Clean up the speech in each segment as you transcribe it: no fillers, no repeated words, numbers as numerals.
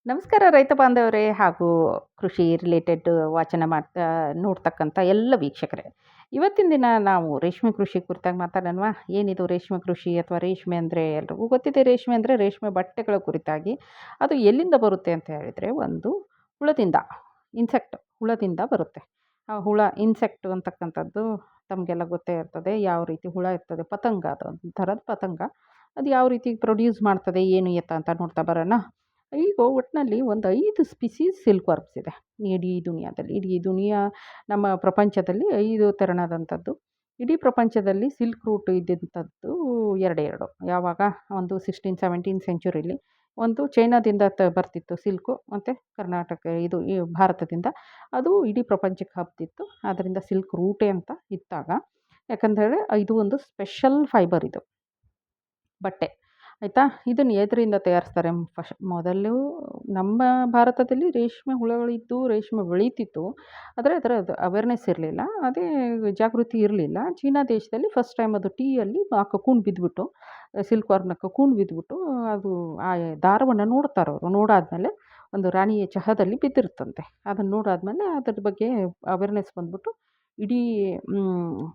ನಮಸ್ಕಾರ ರೈತ ಬಾಂಧವರೇ ಹಾಗೂ ಕೃಷಿ ರಿಲೇಟೆಡ್ ವಾಚನ ಮಾಡ್ತಾ ನೋಡ್ತಕ್ಕಂಥ ಎಲ್ಲ ವೀಕ್ಷಕರೇ. ಇವತ್ತಿನ ದಿನ ನಾವು ರೇಷ್ಮೆ ಕೃಷಿ ಕುರಿತಾಗಿ ಮಾತಾಡೋಣವಾ? ಏನಿದು ರೇಷ್ಮೆ ಕೃಷಿ ಅಥವಾ ರೇಷ್ಮೆ ಅಂದರೆ ಎಲ್ರಿಗೂ ಗೊತ್ತಿದೆ. ರೇಷ್ಮೆ ಅಂದರೆ ರೇಷ್ಮೆ ಬಟ್ಟೆಗಳ ಕುರಿತಾಗಿ. ಅದು ಎಲ್ಲಿಂದ ಬರುತ್ತೆ ಅಂತ ಹೇಳಿದರೆ, ಒಂದು ಹುಳದಿಂದ, ಇನ್ಸೆಕ್ಟ್ ಹುಳದಿಂದ ಬರುತ್ತೆ. ಆ ಹುಳ ಇನ್ಸೆಕ್ಟ್ ಅಂತಕ್ಕಂಥದ್ದು ತಮಗೆಲ್ಲ ಗೊತ್ತೇ ಇರ್ತದೆ. ಯಾವ ರೀತಿ ಹುಳ ಇರ್ತದೆ, ಪತಂಗ, ಅದು ಒಂದು ಥರದ ಪತಂಗ. ಅದು ಯಾವ ರೀತಿ ಪ್ರೊಡ್ಯೂಸ್ ಮಾಡ್ತದೆ, ಏನು ಎತ್ತ ಅಂತ ನೋಡ್ತಾ ಬರೋಣ. ಈಗ ಒಟ್ಟಿನಲ್ಲಿ ಒಂದು 5 ಸ್ಪೀಸೀಸ್ ಸಿಲ್ಕ್ ವರ್ಮ್ಸ್ ಇದೆ ಇಡೀ ದುನಿಯಾದಲ್ಲಿ. ಇಡೀ ದುನಿಯಾ ನಮ್ಮ ಪ್ರಪಂಚದಲ್ಲಿ 5 ತೆರನಾದಂಥದ್ದು. ಇಡೀ ಪ್ರಪಂಚದಲ್ಲಿ ಸಿಲ್ಕ್ ರೂಟ್ ಇದ್ದಂಥದ್ದು ಎರಡೇ ಎರಡು. ಯಾವಾಗ? ಒಂದು 16-17 ಸೆಂಚುರಿಲಿ ಒಂದು ಚೈನಾದಿಂದ ಬರ್ತಿತ್ತು ಸಿಲ್ಕು, ಮತ್ತು ಕರ್ನಾಟಕ ಇದು ಈ ಭಾರತದಿಂದ ಅದು ಇಡೀ ಪ್ರಪಂಚಕ್ಕೆ ಹಬ್ತಿತ್ತು. ಆದ್ದರಿಂದ ಸಿಲ್ಕ್ ರೂಟೇ ಅಂತ ಇತ್ತಾಗ. ಯಾಕಂತೇಳಿ ಇದು ಒಂದು ಸ್ಪೆಷಲ್ ಫೈಬರ್, ಇದು ಬಟ್ಟೆ, ಆಯಿತಾ? ಇದನ್ನು ಎದರಿಂದ ತಯಾರಿಸ್ತಾರೆ? ಮೊದಲು ನಮ್ಮ ಭಾರತದಲ್ಲಿ ರೇಷ್ಮೆ ಹುಳಗಳಿದ್ದು ರೇಷ್ಮೆ ಬೆಳೀತಿತ್ತು. ಆದರೆ ಅದರ ಅವೇರ್ನೆಸ್ ಇರಲಿಲ್ಲ, ಅದೇ ಜಾಗೃತಿ ಇರಲಿಲ್ಲ. ಚೀನಾ ದೇಶದಲ್ಲಿ ಫಸ್ಟ್ ಟೈಮ್ ಅದು ಟೀಯಲ್ಲಿ ಆ ಕಕೂನ್ ಬಿದ್ದುಬಿಟ್ಟು, ಸಿಲ್ಕ್ ವರ್ಮ್ನ ಕಕೂನ್ ಬಿದ್ದುಬಿಟ್ಟು, ಅದು ಆ ದಾರವನ್ನು ನೋಡ್ತಾರವರು. ನೋಡಾದ್ಮೇಲೆ ಒಂದು ರಾಣಿಯ ಚಹದಲ್ಲಿ ಬಿದ್ದಿರುತ್ತಂತೆ. ಅದನ್ನು ನೋಡಾದ್ಮೇಲೆ ಅದ್ರ ಬಗ್ಗೆ ಅವೇರ್ನೆಸ್ ಬಂದ್ಬಿಟ್ಟು ಇಡೀ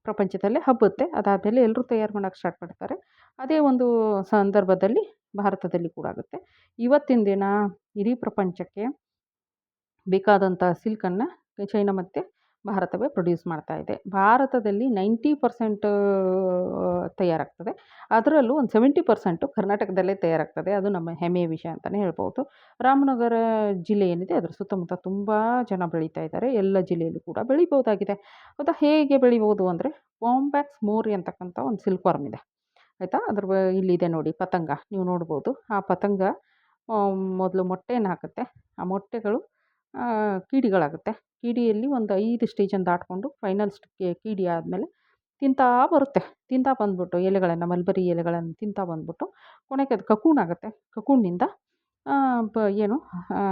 ಪ್ರಪಂಚದಲ್ಲೇ ಹಬ್ಬುತ್ತೆ. ಅದಾದಮೇಲೆ ಎಲ್ಲರೂ ತಯಾರು ಮಾಡೋಕ್ಕೆ ಸ್ಟಾರ್ಟ್ ಮಾಡ್ತಾರೆ. ಅದೇ ಒಂದು ಸಂದರ್ಭದಲ್ಲಿ ಭಾರತದಲ್ಲಿ ಕೂಡ ಆಗುತ್ತೆ. ಇವತ್ತಿನ ದಿನ ಇಡೀ ಪ್ರಪಂಚಕ್ಕೆ ಬೇಕಾದಂಥ ಸಿಲ್ಕನ್ನು ಚೈನಾ ಮತ್ತು ಭಾರತವೇ ಪ್ರೊಡ್ಯೂಸ್ ಮಾಡ್ತಾ ಇದೆ. ಭಾರತದಲ್ಲಿ 90% ತಯಾರಾಗ್ತದೆ. ಅದರಲ್ಲೂ ಒಂದು 70% ಕರ್ನಾಟಕದಲ್ಲೇ ತಯಾರಾಗ್ತದೆ. ಅದು ನಮ್ಮ ಹೆಮ್ಮೆಯ ವಿಷಯ ಅಂತಲೇ ಹೇಳ್ಬೋದು. ರಾಮನಗರ ಜಿಲ್ಲೆ ಏನಿದೆ, ಅದರ ಸುತ್ತಮುತ್ತ ತುಂಬ ಜನ ಬೆಳೀತಾ ಇದ್ದಾರೆ. ಎಲ್ಲ ಜಿಲ್ಲೆಯಲ್ಲೂ ಕೂಡ ಬೆಳಿಬೋದಾಗಿದೆ. ಹೌದಾ? ಹೇಗೆ ಬೆಳಿಬೋದು ಅಂದರೆ, ಬಾಂಬ್ಯಾಕ್ಸ್ ಮೋರಿ ಅಂತಕ್ಕಂಥ ಒಂದು ಸಿಲ್ಕ್ ವರ್ಮ್ ಇದೆ, ಆಯಿತಾ? ಇಲ್ಲಿದೆ ನೋಡಿ ಪತಂಗ, ನೀವು ನೋಡ್ಬೋದು. ಆ ಪತಂಗ ಮೊದಲು ಮೊಟ್ಟೆಯನ್ನು ಹಾಕುತ್ತೆ. ಆ ಮೊಟ್ಟೆಗಳು ಕೀಡಿಗಳಾಗುತ್ತೆ. ಕೀಡಿಯಲ್ಲಿ ಒಂದು 5 ಸ್ಟೇಜನ್ನು ದಾಟಿಕೊಂಡು ಫೈನಲ್ ಕೀಡಿ ಆದಮೇಲೆ ತಿಂತಾ ಬರುತ್ತೆ. ತಿಂತಾ ಬಂದ್ಬಿಟ್ಟು ಎಲೆಗಳನ್ನು, ಮಲ್ಬರಿ ಎಲೆಗಳನ್ನು ತಿಂತಾ ಬಂದ್ಬಿಟ್ಟು ಕೊನೆಗೆ ಅದು ಕಕೂನ್ ಆಗುತ್ತೆ. ಕಕೂನ್ನಿಂದ ಏನು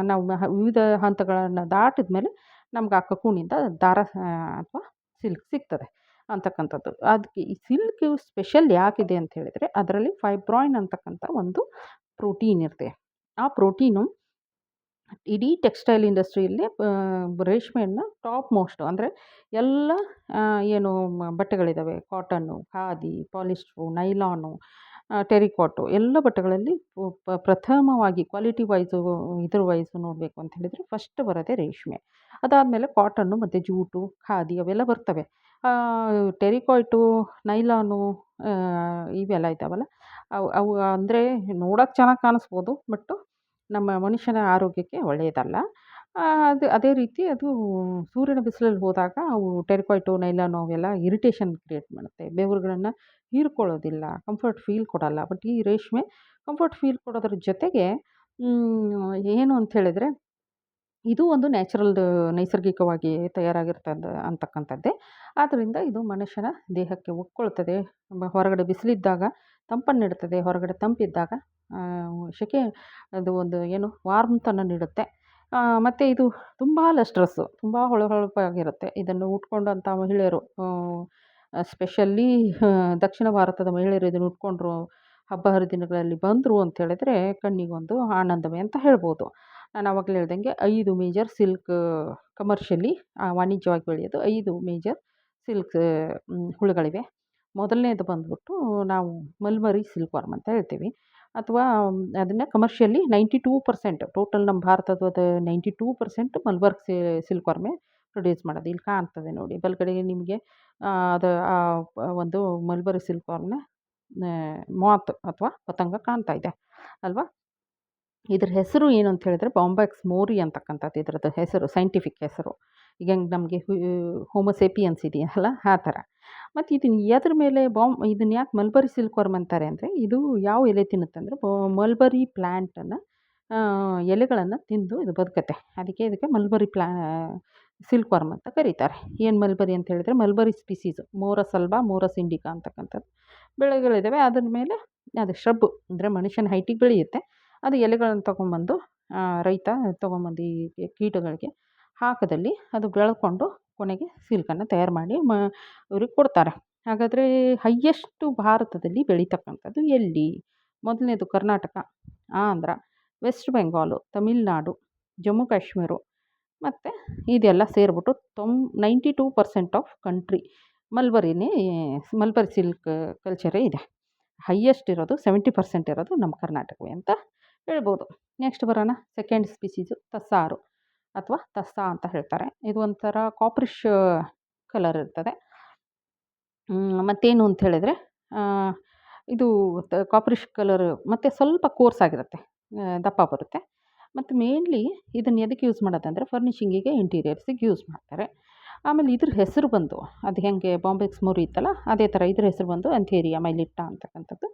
ನಾವು ವಿವಿಧ ಹಂತಗಳನ್ನು ದಾಟಿದ ಮೇಲೆ ನಮ್ಗೆ ಆ ಕಕೂನಿಂದ ದಾರ ಅಥವಾ ಸಿಲ್ಕ್ ಸಿಗ್ತದೆ ಅಂತಕ್ಕಂಥದ್ದು. ಅದಕ್ಕೆ ಈ ಸಿಲ್ಕ್ ಸ್ಪೆಷಲ್ ಯಾಕಿದೆ ಅಂತ ಹೇಳಿದರೆ, ಅದರಲ್ಲಿ ಫೈಬ್ರಾಯಿನ್ ಅಂತಕ್ಕಂಥ ಒಂದು ಪ್ರೋಟೀನ್ ಇರುತ್ತೆ. ಆ ಪ್ರೋಟೀನು ಇಡೀ ಟೆಕ್ಸ್ಟೈಲ್ ಇಂಡಸ್ಟ್ರಿಯಲ್ಲೇ ರೇಷ್ಮೆಯನ್ನು ಟಾಪ್ ಮೋಸ್ಟು, ಅಂದರೆ ಎಲ್ಲ ಏನು ಬಟ್ಟೆಗಳಿದ್ದಾವೆ, ಕಾಟನ್ನು, ಖಾದಿ, ಪಾಲಿಸ್ಟ್ರು, ನೈಲಾನು, ಟೆರಿಕಾಟು, ಎಲ್ಲ ಬಟ್ಟೆಗಳಲ್ಲಿ ಪ್ರಥಮವಾಗಿ ಕ್ವಾಲಿಟಿ ವೈಸು ಇದ್ರ ವೈಸು ನೋಡಬೇಕು ಅಂತ ಹೇಳಿದರೆ ಫಸ್ಟ್ ಬರೋದೇ ರೇಷ್ಮೆ. ಅದಾದಮೇಲೆ ಕಾಟನ್ನು ಮತ್ತು ಜೂಟು, ಖಾದಿ ಅವೆಲ್ಲ ಬರ್ತವೆ. ಟೆರಿಕಾಟು, ನೈಲಾನು ಇವೆಲ್ಲ ಇದ್ದಾವಲ್ಲ, ಅವು ಅಂದರೆ ನೋಡೋಕ್ಕೆ ಚೆನ್ನಾಗಿ ಕಾಣಿಸ್ಬೋದು, ಬಟ್ ನಮ್ಮ ಮನುಷ್ಯನ ಆರೋಗ್ಯಕ್ಕೆ ಒಳ್ಳೆಯದಲ್ಲ. ಅದೇ ರೀತಿ ಅದು ಸೂರ್ಯನ ಬಿಸಿಲಲ್ಲಿ ಹೋದಾಗ ಅವು ಟೆರಿಕಾಟು, ನೈಲಾನು ಅವೆಲ್ಲ ಇರಿಟೇಷನ್ ಕ್ರಿಯೇಟ್ ಮಾಡುತ್ತೆ. ಬೆವರುಗಳನ್ನು ಹೀರ್ಕೊಳ್ಳೋದಿಲ್ಲ, ಕಂಫರ್ಟ್ ಫೀಲ್ ಕೊಡಲ್ಲ. ಬಟ್ ಈ ರೇಷ್ಮೆ ಕಂಫರ್ಟ್ ಫೀಲ್ ಕೊಡೋದ್ರ ಜೊತೆಗೆ ಏನು ಅಂತ ಹೇಳಿದರೆ, ಇದು ಒಂದು ನೈಸರ್ಗಿಕವಾಗಿ ತಯಾರಾಗಿರ್ತದೆ ಅಂತಕ್ಕಂಥದ್ದೇ. ಆದ್ದರಿಂದ ಇದು ಮನುಷ್ಯನ ದೇಹಕ್ಕೆ ಒಗ್ಕೊಳ್ತದೆ. ಹೊರಗಡೆ ಬಿಸಿಲಿದ್ದಾಗ ತಂಪನ್ನು ನೀಡುತ್ತದೆ, ಹೊರಗಡೆ ತಂಪಿದ್ದಾಗ ಸೆಕೆ, ಅದು ಒಂದು ಏನು ವಾರ್ಮ್ತನ ನೀಡುತ್ತೆ. ಮತ್ತು ಇದು ತುಂಬ ಲಸ್ಟ್ರಸ್ಸು, ತುಂಬ ಹೊಳಹೊಳಪಾಗಿರುತ್ತೆ. ಇದನ್ನು ಉಟ್ಕೊಂಡಂಥ ಮಹಿಳೆಯರು, ಸ್ಪೆಷಲಿ ದಕ್ಷಿಣ ಭಾರತದ ಮಹಿಳೆಯರು ಇದನ್ನು ಉಟ್ಕೊಂಡ್ರು, ಹಬ್ಬ ಹರಿದಿನಗಳಲ್ಲಿ ಬಂದರು ಅಂತ ಹೇಳಿದ್ರೆ ಕಣ್ಣಿಗೊಂದು ಆನಂದವೇ ಅಂತ ಹೇಳ್ಬೋದು. ನಾನು ಆವಾಗಲೇ ಹೇಳ್ದಂಗೆ 5 ಮೇಜರ್ ಸಿಲ್ಕ್ ಕಮರ್ಷಿಯಲಿ ವಾಣಿಜ್ಯವಾಗಿ ಬೆಳೆಯೋದು 5 ಮೇಜರ್ ಸಿಲ್ಕ್ ಹುಳುಗಳಿವೆ. ಮೊದಲನೇದು ಬಂದ್ಬಿಟ್ಟು ನಾವು ಮಲ್ಬರಿ ಸಿಲ್ಕ್ ವರ್ಮ್ ಅಂತ ಹೇಳ್ತೀವಿ, ಅಥವಾ ಅದನ್ನು ಕಮರ್ಷಿಯಲಿ 92% ಟೋಟಲ್ ನಮ್ಮ ಭಾರತದ 92% ಮಲ್ಬರ್ಗ್ ಸಿಲ್ಕ್ ವರ್ಮೇ ಪ್ರೊಡ್ಯೂಸ್ ಮಾಡೋದು. ಇಲ್ಲಿ ಕಾಣ್ತದೆ ನೋಡಿ ಬಲಗಡೆಗೆ ನಿಮಗೆ. ಅದು ಒಂದು ಮಲ್ಬರಿ ಸಿಲ್ಕ್ ವರ್ಮ್ನ ಮಾತ್ ಅಥವಾ ಪತಂಗ ಕಾಣ್ತಾ ಇದೆ ಅಲ್ವಾ? ಇದ್ರ ಹೆಸರು ಏನು ಅಂತ ಹೇಳಿದ್ರೆ ಬಾಂಬ್ಯಾಕ್ಸ್ ಮೋರಿ ಅಂತಕ್ಕಂಥದ್ದು ಇದರದ್ದು ಹೆಸರು, ಸೈಂಟಿಫಿಕ್ ಹೆಸರು. ಈಗ ನಮಗೆ ಹೋಮೋಸೇಪಿಯನ್ಸ್ ಇದೆಯಲ್ಲ, ಆ ಥರ. ಮತ್ತು ಇದನ್ನು ಎದ್ರ ಮೇಲೆ ಇದನ್ನು ಯಾಕೆ ಮಲ್ಬರಿ ಸಿಲ್ಕ್ ವರ್ಮ್ ಅಂತಾರೆ ಅಂದರೆ, ಇದು ಯಾವ ಎಲೆ ತಿನ್ನುತ್ತೆ ಅಂದರೆ ಮಲ್ಬರಿ ಪ್ಲ್ಯಾಂಟನ್ನು ಎಲೆಗಳನ್ನು ತಿಂದು ಇದು ಬದುಕುತ್ತೆ. ಇದಕ್ಕೆ ಮಲ್ಬರಿ ಸಿಲ್ಕ್ ವರ್ಮ್ ಅಂತ ಕರೀತಾರೆ. ಏನು ಮಲ್ಬರಿ ಅಂತ ಹೇಳಿದರೆ, ಮಲ್ಬರಿ ಸ್ಪೀಸೀಸು ಮೋರಸ್ ಅಲ್ಬಾ, ಮೋರಸ್ ಇಂಡಿಕಾ ಅಂತಕ್ಕಂಥದ್ದು ಬೆಳೆಗಳಿದ್ದಾವೆ. ಅದ್ರ ಮೇಲೆ ಅದು ಶ್ರಬ್ ಅಂದರೆ ಮನುಷ್ಯನ ಹೈಟಿಗೆ ಬೆಳೆಯುತ್ತೆ. ಅದು ಎಲೆಗಳನ್ನು ತೊಗೊಂಬಂದು ರೈತ ತೊಗೊಂಬಂದು ಈ ಕೀಟಗಳಿಗೆ ಹಾಕದಲ್ಲಿ ಅದು ಬೆಳ್ಕೊಂಡು ಕೊನೆಗೆ ಸಿಲ್ಕನ್ನು ತಯಾರು ಮಾಡಿ ಇವ್ರಿಗೆ ಕೊಡ್ತಾರೆ. ಹಾಗಾದರೆ ಹೈಯೆಸ್ಟು ಭಾರತದಲ್ಲಿ ಬೆಳೀತಕ್ಕಂಥದ್ದು ಎಲ್ಲಿ? ಮೊದಲನೇದು ಕರ್ನಾಟಕ, ಆಂಧ್ರ, ವೆಸ್ಟ್ ಬೆಂಗಾಲು, ತಮಿಳ್ನಾಡು, ಜಮ್ಮು ಕಾಶ್ಮೀರ ಮತ್ತು ಇದೆಲ್ಲ ಸೇರಿಬಿಟ್ಟು 92% ಆಫ್ ಕಂಟ್ರಿ ಮಲ್ಬರಿನೇ ಮಲ್ಬರಿ ಸಿಲ್ಕ್ ಕಲ್ಚರೇ ಇದೆ. ಹೈಯೆಸ್ಟ್ ಇರೋದು 70% ಇರೋದು ನಮ್ಮ ಕರ್ನಾಟಕವೇ ಅಂತ ಹೇಳ್ಬೋದು. ನೆಕ್ಸ್ಟ್ ಬರೋಣ ಸೆಕೆಂಡ್ ಸ್ಪೀಸೀಸು ತಸ್ಸಾರು ಅಥವಾ ತಸ್ಸಾ ಅಂತ ಹೇಳ್ತಾರೆ. ಇದು ಒಂಥರ ಕಾಪ್ರಿಶ್ ಕಲರ್ ಇರ್ತದೆ. ಮತ್ತೇನು ಅಂತ ಹೇಳಿದ್ರೆ ಇದು ಕಾಪ್ರಿಶ್ ಕಲರ್ ಮತ್ತು ಸ್ವಲ್ಪ ಕೋರ್ಸ್ ಆಗಿರುತ್ತೆ, ದಪ್ಪ ಬರುತ್ತೆ. ಮತ್ತು ಮೇನ್ಲಿ ಇದನ್ನು ಎದಕ್ಕೆ ಯೂಸ್ ಮಾಡೋದಂದರೆ ಫರ್ನಿಷಿಂಗಿಗೆ, ಇಂಟೀರಿಯರ್ಸಿಗೆ ಯೂಸ್ ಮಾಡ್ತಾರೆ. ಆಮೇಲೆ ಇದ್ರ ಹೆಸರು ಬಂದು ಅದು ಹೆಂಗೆ ಬಾಂಬೆ ಎಕ್ಸ್ಮೋರಿ ಇತ್ತಲ್ಲ ಅದೇ ಥರ ಇದ್ರ ಹೆಸರು ಬಂದು ಅಂಥೇರಿಯಾ ಮೈಲಿಟ್ಟ ಅಂತಕ್ಕಂಥದ್ದು.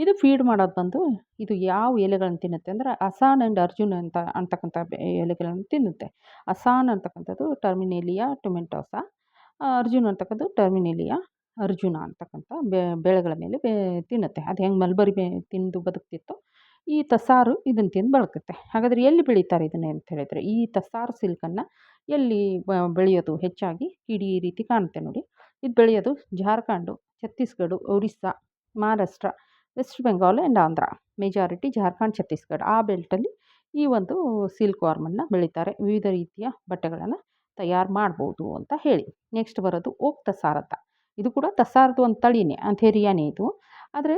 ಇದು ಫೀಡ್ ಮಾಡೋದು ಬಂದು ಇದು ಯಾವ ಎಲೆಗಳನ್ನು ತಿನ್ನುತ್ತೆ ಅಂದರೆ ಅಸಾನ್ ಆ್ಯಂಡ್ ಅರ್ಜುನ್ ಅಂತಕ್ಕಂಥ ಎಲೆಗಳನ್ನು ತಿನ್ನುತ್ತೆ. ಅಸಾನ್ ಅಂತಕ್ಕಂಥದ್ದು ಟರ್ಮಿನೇಲಿಯಾ ಟೊಮೆಟೋಸಾ, ಅರ್ಜುನ್ ಅಂತಕ್ಕಂಥದ್ದು ಟರ್ಮಿನೇಲಿಯಾ ಅರ್ಜುನ ಅಂತಕ್ಕಂಥ ಬೆಳೆಗಳ ಮೇಲೆ ತಿನ್ನುತ್ತೆ. ಅದು ಹೆಂಗೆ ಮಲ್ಬರಿ ತಿಂದು ಬದುಕ್ತಿತ್ತೋ ಈ ತಸ್ಸಾರು ಇದನ್ನು ತಿಂದು ಬದುಕುತ್ತೆ. ಹಾಗಾದರೆ ಎಲ್ಲಿ ಬೆಳೀತಾರೆ ಇದನ್ನೇ ಅಂತ ಹೇಳಿದರೆ ಈ ತಸ್ಸಾರು ಸಿಲ್ಕನ್ನು ಎಲ್ಲಿ ಬೆಳೆಯೋದು ಹೆಚ್ಚಾಗಿ ಕಿಡಿ ಈ ರೀತಿ ಕಾಣುತ್ತೆ ನೋಡಿ. ಇದು ಬೆಳೆಯೋದು Jharkhand, Chhattisgarh, Orissa, Maharashtra, West Bengal and Andhra. Majority Jharkhand, Chhattisgarh ಆ ಬೆಲ್ಟಲ್ಲಿ ಈ ಒಂದು ಸಿಲ್ಕ್ ವಾರ್ಮನ್ನು ಬೆಳೀತಾರೆ. ವಿವಿಧ ರೀತಿಯ ಬಟ್ಟೆಗಳನ್ನು ತಯಾರು ಮಾಡ್ಬೋದು ಅಂತ ಹೇಳಿ. ನೆಕ್ಸ್ಟ್ ಬರೋದು ಓಕ್ ತಸ್ಸಾರ್ ಅಂತ. ಇದು ಕೂಡ ತಸ್ಸಾರ್ದು ಒಂದು ತಳಿನೇ, ಅಂಥೇರಿಯಾನೇ ಇದು. ಆದರೆ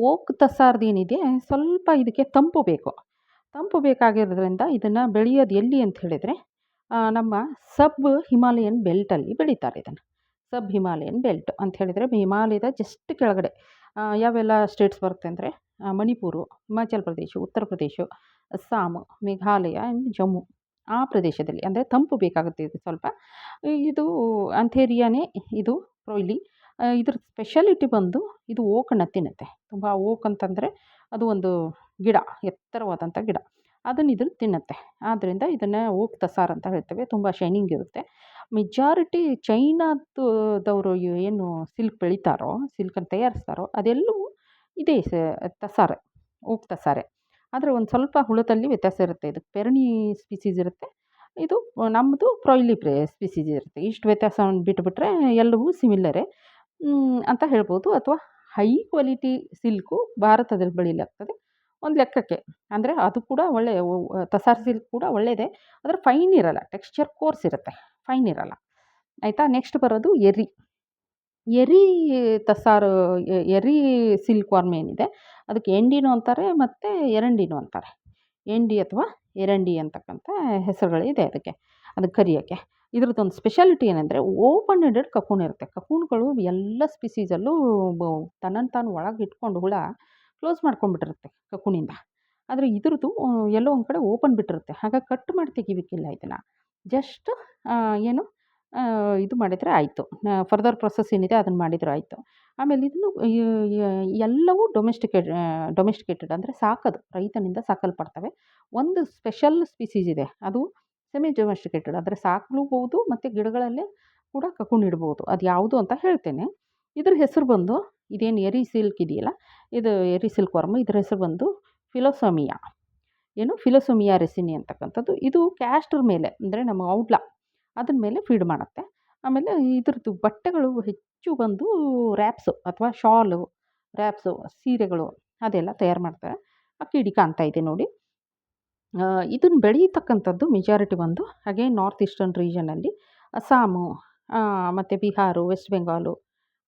ಓಕ್ ತಸ್ಸಾರ್ದು ಏನಿದೆ ಸ್ವಲ್ಪ ಇದಕ್ಕೆ ತಂಪು ಬೇಕು. ತಂಪು ಬೇಕಾಗಿರೋದ್ರಿಂದ ಇದನ್ನು ಬೆಳೆಯೋದು ಎಲ್ಲಿ ಅಂತ ಹೇಳಿದರೆ ನಮ್ಮ ಸಬ್ ಹಿಮಾಲಯನ್ ಬೆಲ್ಟಲ್ಲಿ ಬೆಳೀತಾರೆ ಇದನ್ನು. ಸಬ್ ಹಿಮಾಲಯನ್ ಬೆಲ್ಟ್ ಅಂತ ಹೇಳಿದರೆ ಹಿಮಾಲಯದ ಜಸ್ಟ್ ಕೆಳಗಡೆ ಯಾವೆಲ್ಲ ಸ್ಟೇಟ್ಸ್ ಬರುತ್ತೆ ಅಂದರೆ ಮಣಿಪುರ, ಹಿಮಾಚಲ ಪ್ರದೇಶ, ಉತ್ತರ ಪ್ರದೇಶ, ಅಸ್ಸಾಂ, ಮೇಘಾಲಯ ಆ್ಯಂಡ್ ಜಮ್ಮು ಆ ಪ್ರದೇಶದಲ್ಲಿ ಅಂದರೆ ತಂಪು ಬೇಕಾಗುತ್ತೆ ಇದು ಸ್ವಲ್ಪ. ಇದು ಅಂಥೇರಿಯಾನೇ ಇದು ಪ್ರೊಯ್ಲಿ. ಇದ್ರ ಸ್ಪೆಷಾಲಿಟಿ ಬಂದು ಇದು ಓಕನ್ನು ತಿನ್ನುತ್ತೆ. ತುಂಬ ಓಕ್ ಅಂತಂದರೆ ಅದು ಒಂದು ಗಿಡ, ಎತ್ತರವಾದಂಥ ಗಿಡ, ಅದನ್ನು ಇದು ತಿನ್ನುತ್ತೆ. ಆದ್ದರಿಂದ ಇದನ್ನು ಓಕ್ ತಸ್ಸಾರ್ ಅಂತ ಹೇಳ್ತೇವೆ. ತುಂಬ ಶೈನಿಂಗ್ ಇರುತ್ತೆ. ಮೆಜಾರಿಟಿ ಚೈನಾದವರು ಏನು ಸಿಲ್ಕ್ ಬೆಳೀತಾರೋ, ಸಿಲ್ಕನ್ನು ತಯಾರಿಸ್ತಾರೋ ಅದೆಲ್ಲವೂ ಇದೇ ತಸ್ಸಾರೆ, ಓಕ್ ತಸ್ಸಾರೆ. ಆದರೆ ಒಂದು ಸ್ವಲ್ಪ ಹುಳದಲ್ಲಿ ವ್ಯತ್ಯಾಸ ಇರುತ್ತೆ. ಇದಕ್ಕೆ ಪೆರಣಿ ಸ್ಪೀಸೀಸ್ ಇರುತ್ತೆ, ಇದು ನಮ್ಮದು ಪ್ರೊಯ್ಲಿ ಸ್ಪೀಸೀಸ್ ಇರುತ್ತೆ. ಇಷ್ಟು ವ್ಯತ್ಯಾಸವನ್ನು ಬಿಟ್ಟುಬಿಟ್ರೆ ಎಲ್ಲವೂ ಸಿಮಿಲರೇ ಅಂತ ಹೇಳ್ಬೋದು. ಅಥವಾ ಹೈ ಕ್ವಾಲಿಟಿ ಸಿಲ್ಕು ಭಾರತದಲ್ಲಿ ಬೆಳೀಲಾಗ್ತದೆ ಒಂದು ಲೆಕ್ಕಕ್ಕೆ. ಅಂದರೆ ಅದು ಕೂಡ ಒಳ್ಳೆಯ ತಸ್ಸಾರ್ ಸಿಲ್ಕ್ ಕೂಡ ಒಳ್ಳೆಯದೇ, ಆದರೆ ಫೈನ್ ಇರಲ್ಲ, ಟೆಕ್ಸ್ಚರ್ ಕೋರ್ಸ್ ಇರುತ್ತೆ, ಫೈನ್ ಇರಲ್ಲ. ಆಯಿತಾ. ನೆಕ್ಸ್ಟ್ ಬರೋದು ಎರಿ. ಎರಿ ತಸ್ಸಾರು, ಎರಿ ಸಿಲ್ಕ್ ವಾರ್ಮ್ ಏನಿದೆ ಅದಕ್ಕೆ ಎಂಡಿನೂ ಅಂತಾರೆ ಮತ್ತು ಎರಂಡಿನೂ ಅಂತಾರೆ. ಎಂಡಿ ಅಥವಾ ಎರಂಡಿ ಅಂತಕ್ಕಂಥ ಹೆಸರುಗಳಿದೆ ಅದಕ್ಕೆ ಕರಿಯೋಕ್ಕೆ. ಇದ್ರದ್ದೊಂದು ಸ್ಪೆಷಾಲಿಟಿ ಏನಂದರೆ ಓಪನ್ ಎಂಡೆಡ್ ಕಕೂನ್ ಇರುತ್ತೆ. ಕಕೂನ್ಗಳು ಎಲ್ಲ ಸ್ಪೀಸೀಸಲ್ಲೂ ತನ್ನನ್ನು ತಾನು ಒಳಗೆ ಇಟ್ಕೊಂಡು ಹುಳ ಕ್ಲೋಸ್ ಮಾಡ್ಕೊಂಡ್ಬಿಟ್ಟಿರುತ್ತೆ ಕಕೂನಿಂದ. ಆದರೆ ಇದ್ರದ್ದು ಎಲ್ಲೋ ಒಂದು ಕಡೆ ಓಪನ್ ಬಿಟ್ಟಿರುತ್ತೆ. ಹಾಗಾಗಿ ಕಟ್ ಮಾಡಿ ತೆಗಿಬೇಕಿಲ್ಲ ಇದನ್ನು. ಜಸ್ಟ್ ಏನು ಇದು ಮಾಡಿದರೆ ಆಯಿತು, ಫರ್ದರ್ ಪ್ರೊಸೆಸ್ ಏನಿದೆ ಅದನ್ನು ಮಾಡಿದರೆ ಆಯಿತು. ಆಮೇಲೆ ಇದನ್ನು ಎಲ್ಲವೂ ಡೊಮೆಸ್ಟಿಕೇಟೆಡ್ ಅಂದರೆ ಸಾಕೋದು, ರೈತನಿಂದ ಸಾಕಲ್ಪಡ್ತವೆ. ಒಂದು ಸ್ಪೆಷಲ್ ಸ್ಪೀಸೀಸ್ ಇದೆ, ಅದು ಸೆಮಿ ಡೊಮೆಸ್ಟಿಕೇಟೆಡ್, ಅಂದರೆ ಸಾಕಲೂಬಹುದು ಮತ್ತು ಗಿಡಗಳಲ್ಲೇ ಕೂಡ ಕಕೂನ್ ಇಡ್ಬೋದು. ಅದು ಯಾವುದು ಅಂತ ಹೇಳ್ತೇನೆ. ಇದ್ರ ಹೆಸರು ಬಂದು ಇದೇನು ಎರಿ ಸಿಲ್ಕ್ ಇದೆಯಲ್ಲ, ಇದು ಎರಿ ಸಿಲ್ಕ್ ವರ್ಮ್, ಇದ್ರ ಹೆಸರು ಬಂದು ಫಿಲೋಸೋಮಿಯಾ. ಫಿಲೋಸೋಮಿಯಾ ರೆಸಿನಿ ಅಂತಕ್ಕಂಥದ್ದು. ಇದು ಕ್ಯಾಸ್ಟ್ರ ಮೇಲೆ ಅಂದರೆ ನಮ್ಮ ಔಡ್ಲ ಅದ್ರ ಮೇಲೆ ಫೀಡ್ ಮಾಡುತ್ತೆ. ಆಮೇಲೆ ಇದ್ರದ್ದು ಬಟ್ಟೆಗಳು ಹೆಚ್ಚು ಬಂದು ರ್ಯಾಪ್ಸು ಅಥವಾ ಶಾಲು, ರ್ಯಾಪ್ಸು, ಸೀರೆಗಳು ಅದೆಲ್ಲ ತಯಾರು ಮಾಡ್ತಾರೆ. ಕಿಡಿ ಕಾಣ್ತಾ ಇದೆ ನೋಡಿ. ಇದನ್ನು ಬೆಳೀತಕ್ಕಂಥದ್ದು ಮೆಜಾರಿಟಿ ಬಂದು ಹಾಗೆ ನಾರ್ತ್ ಈಸ್ಟರ್ನ್ ರೀಜನಲ್ಲಿ ಅಸ್ಸಾಮು ಮತ್ತು ಬಿಹಾರು, ವೆಸ್ಟ್ ಬೆಂಗಾಲು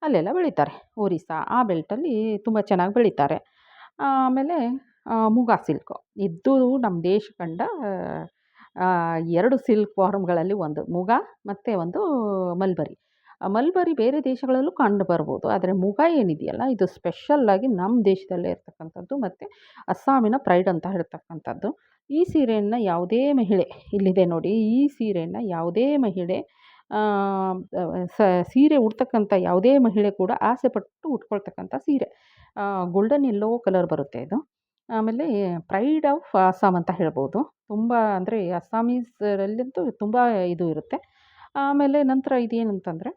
ಅಲ್ಲೆಲ್ಲ ಬೆಳೀತಾರೆ. ಒರಿಸ್ಸಾ ಆ ಬೆಲ್ಟಲ್ಲಿ ತುಂಬ ಚೆನ್ನಾಗಿ ಬೆಳೀತಾರೆ. ಆಮೇಲೆ ಮೂಗಾ ಸಿಲ್ಕು, ಇದು ನಮ್ಮ ದೇಶ ಕಂಡ 2 ಸಿಲ್ಕ್ ವಾರ್ಮ್ಗಳಲ್ಲಿ ಒಂದು ಮೂಗಾ ಮತ್ತು ಒಂದು ಮಲ್ಬರಿ. ಮಲ್ಬರಿ ಬೇರೆ ದೇಶಗಳಲ್ಲೂ ಕಂಡು ಬರ್ಬೋದು, ಆದರೆ ಮೂಗಾ ಏನಿದೆಯಲ್ಲ ಇದು ಸ್ಪೆಷಲ್ಲಾಗಿ ನಮ್ಮ ದೇಶದಲ್ಲೇ ಇರ್ತಕ್ಕಂಥದ್ದು ಮತ್ತು ಅಸ್ಸಾಮಿನ ಪ್ರೈಡ್ ಅಂತ ಹೇಳ್ತಕ್ಕಂಥದ್ದು. ಈ ಸೀರೆಯನ್ನು ಯಾವುದೇ ಮಹಿಳೆ, ಇಲ್ಲಿದೆ ನೋಡಿ, ಈ ಸೀರೆಯನ್ನು ಯಾವುದೇ ಮಹಿಳೆ ಸೀರೆ ಉಡ್ತಕ್ಕಂಥ ಯಾವುದೇ ಮಹಿಳೆ ಕೂಡ ಆಸೆಪಟ್ಟು ಉಟ್ಕೊಳ್ತಕ್ಕಂಥ ಸೀರೆ. ಗೋಲ್ಡನ್ ಯೆಲ್ಲೋ ಕಲರ್ ಬರುತ್ತೆ ಇದು. ಆಮೇಲೆ ಪ್ರೈಡ್ ಆಫ್ ಅಸ್ಸಾಂ ಅಂತ ಹೇಳ್ಬೋದು. ತುಂಬ ಅಂದರೆ ಅಸ್ಸಾಮೀಸರಲ್ಲಂತೂ ತುಂಬ ಇದು ಇರುತ್ತೆ. ಆಮೇಲೆ ನಂತರ ಇದೇನಂತಂದರೆ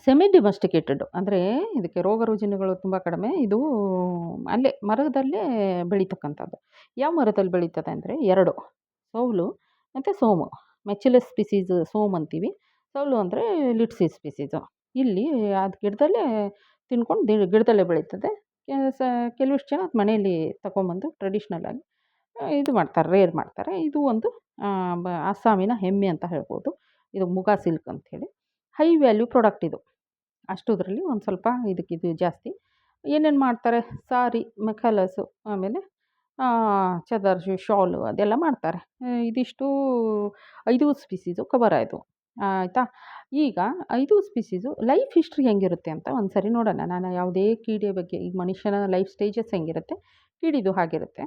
ಸೆಮಿ ಡೊಮೆಸ್ಟಿಕೇಟೆಡ್, ಅಂದರೆ ಇದಕ್ಕೆ ರೋಗ ರುಜಿನಗಳು ತುಂಬ ಕಡಿಮೆ. ಇದು ಅಲ್ಲೇ ಮರದಲ್ಲೇ ಬೆಳೀತಕ್ಕಂಥದ್ದು. ಯಾವ ಮರದಲ್ಲಿ ಬೆಳೀತದೆ ಅಂದರೆ 2, ಸೌಲು ಮತ್ತು ಸೋಮು. ಮೆಚುಲಸ್ ಸ್ಪೀಸೀಸ್ ಸೋಮ್ ಅಂತೀವಿ, ಸೌಲು ಅಂದರೆ ಲಿಟ್ಸಿ ಸ್ಪೀಸೀಸು. ಇಲ್ಲಿ ಅದು ಗಿಡದಲ್ಲೇ ತಿನ್ಕೊಂಡು ಗಿಡದಲ್ಲೇ ಬೆಳೀತದೆ. ಕೆ ಸ ಕೆಲವಷ್ಟು ಜನ ಅದು ಮನೆಯಲ್ಲಿ ತಗೊಂಬಂದು ಟ್ರೆಡಿಷ್ನಲ್ಲಾಗಿ ಇದು ಮಾಡ್ತಾರೆ, ರೇರ್ ಮಾಡ್ತಾರೆ. ಇದು ಒಂದು ಅಸ್ಸಾಮಿನ ಹೆಮ್ಮೆ ಅಂತ ಹೇಳ್ಬೋದು. ಇದು ಮುಗಾ ಸಿಲ್ಕ್ ಅಂಥೇಳಿ. ಹೈ ವ್ಯಾಲ್ಯೂ ಪ್ರಾಡಕ್ಟ್ ಇದು. ಅಷ್ಟುದ್ರಲ್ಲಿ ಒಂದು ಸ್ವಲ್ಪ ಇದಕ್ಕಿದು ಜಾಸ್ತಿ. ಏನೇನು ಮಾಡ್ತಾರೆ, ಸಾರಿ, ಮೆಖಾಲಸು, ಆಮೇಲೆ ಚದರ್, ಶಾಲು ಅದೆಲ್ಲ ಮಾಡ್ತಾರೆ. ಇದಿಷ್ಟು 5 ಸ್ಪೀಸೀಸು ಕವರ್ ಆಯಿತು. ಆಯಿತಾ? ಈಗ 5 ಸ್ಪೀಸೀಸು ಲೈಫ್ ಹಿಸ್ಟ್ರಿ ಹೆಂಗಿರುತ್ತೆ ಅಂತ ಒಂದು ಸರಿ ನೋಡೋಣ. ನಾನು ಯಾವುದೇ ಕೀಡೆ ಬಗ್ಗೆ, ಈಗ ಮನುಷ್ಯನ ಲೈಫ್ ಸ್ಟೇಜಸ್ ಹೆಂಗಿರುತ್ತೆ, ಕೀಡಿದು ಹಾಗಿರುತ್ತೆ.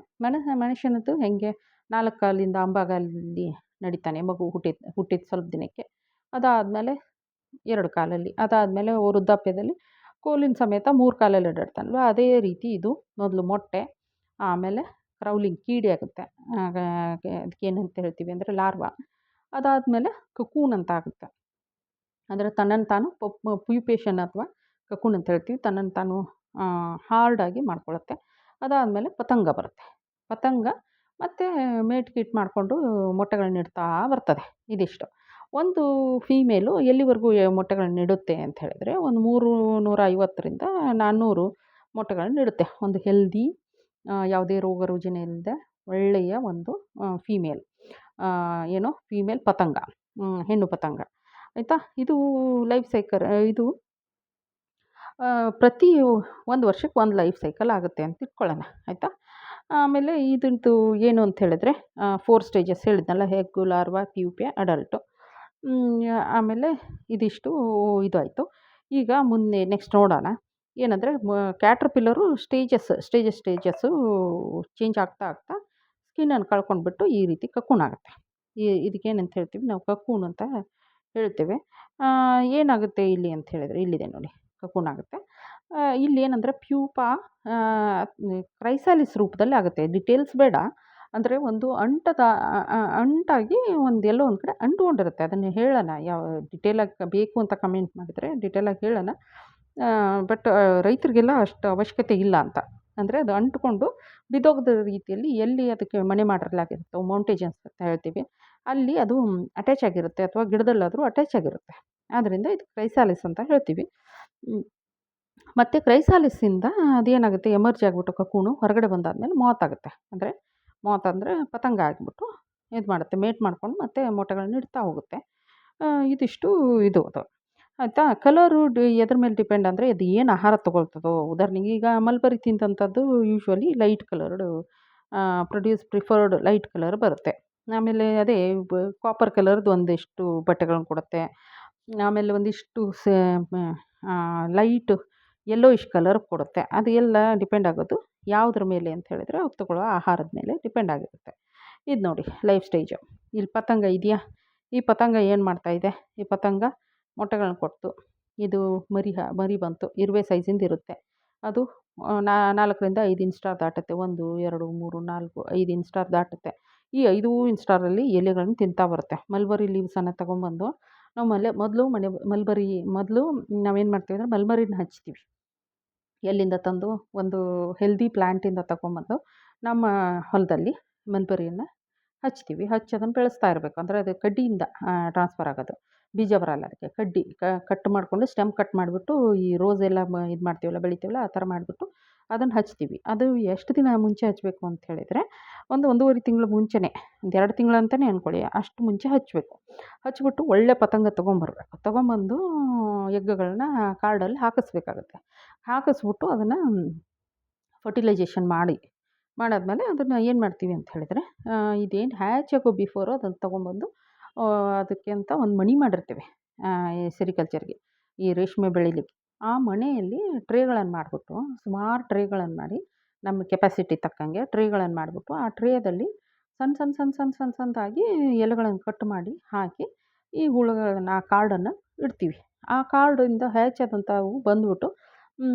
ಮನುಷ್ಯನದ್ದು ಹೆಂಗೆ 4 ಕಾಲಿಂದ ಅಂಬಾಗಾಲಲ್ಲಿ ನಡಿತಾನೆ ಮಗು ಹುಟ್ಟಿದ ಸ್ವಲ್ಪ ದಿನಕ್ಕೆ. ಅದಾದಮೇಲೆ 2 ಕಾಲಲ್ಲಿ, ಅದಾದಮೇಲೆ ವೃದ್ಧಾಪ್ಯದಲ್ಲಿ ಕೋಲಿನ ಸಮೇತ 3 ಕಾಲಲ್ಲಿ ಅಡ್ಡಾಡ್ತಾನಲ್ವ, ಅದೇ ರೀತಿ ಇದು ಮೊದಲು ಮೊಟ್ಟೆ, ಆಮೇಲೆ ಕ್ರೌಲಿಂಗ್ ಕೀಡೆ ಆಗುತ್ತೆ. ಅದಕ್ಕೇನಂತ ಹೇಳ್ತೀವಿ ಅಂದರೆ ಲಾರ್ವಾ. ಅದಾದಮೇಲೆ ಕಕೂನ್ ಅಂತ ಆಗುತ್ತೆ. ಅಂದರೆ ತನ್ನನ್ನು ತಾನು ಪ್ಯೂಪೇಷನ್ ಅಥವಾ ಕಕೂನ್ ಅಂತ ಹೇಳ್ತೀವಿ, ತನ್ನನ್ನು ತಾನು ಹಾರ್ಡಾಗಿ ಮಾಡ್ಕೊಳ್ಳುತ್ತೆ. ಅದಾದಮೇಲೆ ಪತಂಗ ಬರುತ್ತೆ. ಪತಂಗ ಮತ್ತು ಮೇಟ್ ಗೀಟ್ ಮಾಡಿಕೊಂಡು ಮೊಟ್ಟೆಗಳನ್ನ ಇಡ್ತಾ ಬರ್ತದೆ. ಇದಿಷ್ಟು. ಒಂದು ಫೀಮೇಲು ಎಲ್ಲಿವರೆಗೂ ಮೊಟ್ಟೆಗಳನ್ನ ಇಡುತ್ತೆ ಅಂತ ಹೇಳಿದ್ರೆ, ಒಂದು 350ರಿಂದ 400 ಮೊಟ್ಟೆಗಳನ್ನ ಇಡುತ್ತೆ. ಒಂದು ಹೆಲ್ದಿ, ಯಾವುದೇ ರೋಗ ರುಜಿನ ಇಲ್ಲದೆ ಒಳ್ಳೆಯ ಒಂದು ಫೀಮೇಲ್ ಫೀಮೇಲ್ ಪತಂಗ, ಹೆಣ್ಣು ಪತಂಗ. ಆಯಿತಾ? ಇದು ಲೈಫ್ ಸೈಕಲ್, ಇದು ಪ್ರತಿ 1 ವರ್ಷಕ್ಕೆ 1 ಲೈಫ್ ಸೈಕಲ್ ಆಗುತ್ತೆ ಅಂತ ಇಟ್ಕೊಳ್ಳೋಣ. ಆಯಿತಾ? ಆಮೇಲೆ ಇದ್ರದ್ದು ಏನು ಅಂತ ಹೇಳಿದ್ರೆ 4 ಸ್ಟೇಜಸ್ ಹೇಳಿದ್ನಲ್ಲ, ಎಗ್ಗು, ಲಾರ್ವಾ, ಪ್ಯೂಪೆ, ಅಡಲ್ಟು. ಆಮೇಲೆ ಇದಿಷ್ಟು ಇದಾಯಿತು. ಈಗ ಮುಂದೆ ನೆಕ್ಸ್ಟ್ ನೋಡೋಣ. ಏನಂದರೆ ಕ್ಯಾಟ್ರಪಿಲ್ಲರು ಸ್ಟೇಜಸ್ಸು ಚೇಂಜ್ ಆಗ್ತಾ ಸ್ಕಿನ್ನನ್ನು ಕಳ್ಕೊಂಡ್ಬಿಟ್ಟು ಈ ರೀತಿ ಕಕೂನ್ ಆಗುತ್ತೆ. ಇದಕ್ಕೇನಂತ ಹೇಳ್ತೀವಿ ನಾವು, ಕಕೂನ್ ಅಂತ ಹೇಳ್ತೇವೆ. ಏನಾಗುತ್ತೆ ಇಲ್ಲಿ ಅಂತ ಹೇಳಿದರೆ, ಇಲ್ಲಿದೆ ನೋಡಿ, ಕಕೂನ್ ಆಗುತ್ತೆ. ಇಲ್ಲಿ ಏನಂದರೆ ಪ್ಯೂಪಾ ಕ್ರೈಸಾಲಿಸ್ ರೂಪದಲ್ಲಿ ಆಗುತ್ತೆ. ಡೀಟೇಲ್ಸ್ ಬೇಡ. ಅಂದರೆ ಒಂದು ಅಂಟಾಗಿ ಎಲ್ಲೋ ಒಂದು ಕಡೆ ಅಂಟ್ಕೊಂಡಿರುತ್ತೆ. ಅದನ್ನು ಹೇಳೋಣ, ಯಾವ ಡಿಟೇಲಾಗಿ ಬೇಕು ಅಂತ ಕಮೆಂಟ್ ಮಾಡಿದರೆ ಡಿಟೇಲಾಗಿ ಹೇಳೋಣ. ಬಟ್ ರೈತರಿಗೆಲ್ಲ ಅಷ್ಟು ಅವಶ್ಯಕತೆ ಇಲ್ಲ ಅಂತ. ಅಂದರೆ ಅದು ಅಂಟ್ಕೊಂಡು ಬಿದ್ದೋಗದ ರೀತಿಯಲ್ಲಿ ಎಲ್ಲಿ ಅದಕ್ಕೆ ಮನೆ ಮಾಡಿರಲಾಗಿರುತ್ತೋ, ಮೌಂಟೇಜನ್ಸ್ ಅಂತ ಹೇಳ್ತೀವಿ, ಅಲ್ಲಿ ಅದು ಅಟ್ಯಾಚ್ ಆಗಿರುತ್ತೆ, ಅಥವಾ ಗಿಡದಲ್ಲಾದರೂ ಅಟ್ಯಾಚ್ ಆಗಿರುತ್ತೆ. ಆದ್ದರಿಂದ ಇದು ಕ್ರೈಸಾಲಿಸ್ ಅಂತ ಹೇಳ್ತೀವಿ. ಮತ್ತು ಕ್ರೈಸಾಲಿಸ್ಸಿಂದ ಅದೇನಾಗುತ್ತೆ, ಎಮರ್ಜ್ ಆಗಿಬಿಟ್ಟು ಕಕೂನು ಹೊರಗಡೆ ಬಂದಾದಮೇಲೆ ಮಾತ್ ಆಗುತ್ತೆ. ಅಂದರೆ ಪತಂಗ ಆಗಿಬಿಟ್ಟು ಇದು ಮಾಡುತ್ತೆ, ಮೇಟ್ ಮಾಡ್ಕೊಂಡು ಮತ್ತೆ ಮೊಟ್ಟೆಗಳನ್ನ ಇಡ್ತಾ ಹೋಗುತ್ತೆ. ಇದಿಷ್ಟು ಇದು ಅದು. ಆಯಿತಾ? ಕಲರು ಎದ್ರ ಮೇಲೆ ಡಿಪೆಂಡ್ ಅಂದರೆ, ಅದು ಏನು ಆಹಾರ ತೊಗೊಳ್ತದೋ. ಉದಾಹರಣೆಗೆ ಈಗ ಮಲ್ಬರಿ ತಿಂದಂಥದ್ದು usually light coloured preferred light colour ಬರುತ್ತೆ. ಆಮೇಲೆ ಅದೇ ಕಾಪರ್ ಕಲರ್ದು ಒಂದಿಷ್ಟು ಬಟ್ಟೆಗಳನ್ನ ಕೊಡುತ್ತೆ. ಆಮೇಲೆ ಒಂದಿಷ್ಟು ಲೈಟ್ ಯೆಲ್ಲೋಯಿಶ್ ಕಲರ್ ಕೊಡುತ್ತೆ. ಅದು ಎಲ್ಲ ಡಿಪೆಂಡ್ ಆಗೋದು ಯಾವುದ್ರ ಮೇಲೆ ಅಂತ ಹೇಳಿದರೆ, ಅವ್ರು ತಗೊಳ್ಳೋ ಆಹಾರದ ಮೇಲೆ ಡಿಪೆಂಡ್ ಆಗಿರುತ್ತೆ. ಇದು ನೋಡಿ ಲೈಫ್ ಸ್ಟೇಜು. ಇಲ್ಲಿ ಪತಂಗ ಇದೆಯಾ, ಈ ಪತಂಗ ಏನು ಮಾಡ್ತಾಯಿದೆ, ಈ ಪತಂಗ ಮೊಟ್ಟೆಗಳನ್ನ ಕೊಡ್ತು. ಇದು ಮರಿ ಬಂತು, ಇರುವೆ ಸೈಜಿಂದ ಇರುತ್ತೆ. ಅದು 4ರಿಂದ 5 ಇನ್ಸ್ಟಾರ್ ದಾಟುತ್ತೆ. 1, 2, 3, 4, 5 ಇನ್ಸ್ಟಾರ್ ದಾಟುತ್ತೆ. ಈ 5 ಇನ್ಸ್ಟಾರಲ್ಲಿ ಎಲೆಗಳನ್ನ ತಿಂತಾ ಬರುತ್ತೆ. ಮಲ್ಬರಿ ಲೀವ್ಸನ್ನು ತೊಗೊಂಬಂದು ನಾವು ಮೊದಲು ನಾವೇನು ಮಾಡ್ತೀವಿ ಅಂದರೆ, ಮಲ್ಬರಿನ ಹಚ್ತೀವಿ. ಎಲ್ಲಿಂದ ತಂದು, ಒಂದು ಹೆಲ್ದಿ ಪ್ಲ್ಯಾಂಟಿಂದ ತಗೊಂಬಂದು ನಮ್ಮ ಹೊಲದಲ್ಲಿ ಮಲ್ಬರಿಯನ್ನು ಹಚ್ತೀವಿ. ಅದನ್ನು ಬೆಳೆಸ್ತಾ ಇರಬೇಕು. ಅಂದರೆ ಅದು ಕಡ್ಡಿಯಿಂದ ಟ್ರಾನ್ಸ್ಫರ್ ಆಗೋದು, ಬೀಜ ಬರಲ್ಲ ಅದಕ್ಕೆ. ಕಡ್ಡಿ ಕಟ್ ಮಾಡಿಕೊಂಡು, ಸ್ಟೆಮ್ ಕಟ್ ಮಾಡಿಬಿಟ್ಟು, ಈ ರೋಸ್ ಎಲ್ಲ ಇದು ಮಾಡ್ತೀವಲ್ಲ, ಬೆಳಿತೀವಲ್ಲ, ಆ ಥರ ಮಾಡಿಬಿಟ್ಟು ಅದನ್ನು ಹಚ್ತೀವಿ. ಅದು ಎಷ್ಟು ದಿನ ಮುಂಚೆ ಹಚ್ಚಬೇಕು ಅಂತ ಹೇಳಿದರೆ, 1-1.5 ತಿಂಗಳು ಮುಂಚೆನೇ, 2 ತಿಂಗಳು ಅಂತಲೇ ಅಂದ್ಕೊಳ್ಳಿ, ಅಷ್ಟು ಮುಂಚೆ ಹಚ್ಚಬೇಕು. ಹಚ್ಬಿಟ್ಟು ಒಳ್ಳೆ ಪತಂಗ ತೊಗೊಂಬರ್ಬೇಕು. ತೊಗೊಂಬಂದು ಎಗ್ಗುಗಳನ್ನ ಕಾರ್ಡಲ್ಲಿ ಹಾಕಿಸ್ಬೇಕಾಗುತ್ತೆ. ಹಾಕಿಸ್ಬಿಟ್ಟು ಅದನ್ನು ಫರ್ಟಿಲೈಜೇಷನ್ ಮಾಡಾದ್ಮೇಲೆ ಅದನ್ನು ಏನು ಮಾಡ್ತೀವಿ ಅಂತ ಹೇಳಿದರೆ, ಇದೇನು ಹ್ಯಾಚ್ ಆಗೋ ಬಿಫೋರು ಅದನ್ನು ತೊಗೊಂಬಂದು ಅದಕ್ಕೆ ಅಂತ ಒಂದು ಮಣಿ ಮಾಡಿರ್ತೀವಿ, ಈ ಸೆರಿಕಲ್ಚರ್ಗೆ, ಈ ರೇಷ್ಮೆ ಬೆಳೀಲಿಕ್ಕೆ. ಆ ಮಣೆಯಲ್ಲಿ ಟ್ರೇಗಳನ್ನು ಮಾಡಿಬಿಟ್ಟು, ಸುಮಾರು ಟ್ರೇಗಳನ್ನು ಮಾಡಿ, ನಮ್ಮ ಕೆಪಾಸಿಟಿ ತಕ್ಕಂಗೆ ಟ್ರೇಗಳನ್ನು ಮಾಡಿಬಿಟ್ಟು, ಆ ಟ್ರೇದಲ್ಲಿ ಸಣ್ಣದಾಗಿ ಎಲೆಗಳನ್ನು ಕಟ್ ಮಾಡಿ ಹಾಕಿ, ಈ ಹುಳುಗಳನ್ನ, ಆ ಕಾರ್ಡನ್ನು ಇಡ್ತೀವಿ. ಆ ಕಾರ್ಡಿಂದ ಹ್ಯಾಚ್ ಆದಂಥವು ಬಂದುಬಿಟ್ಟು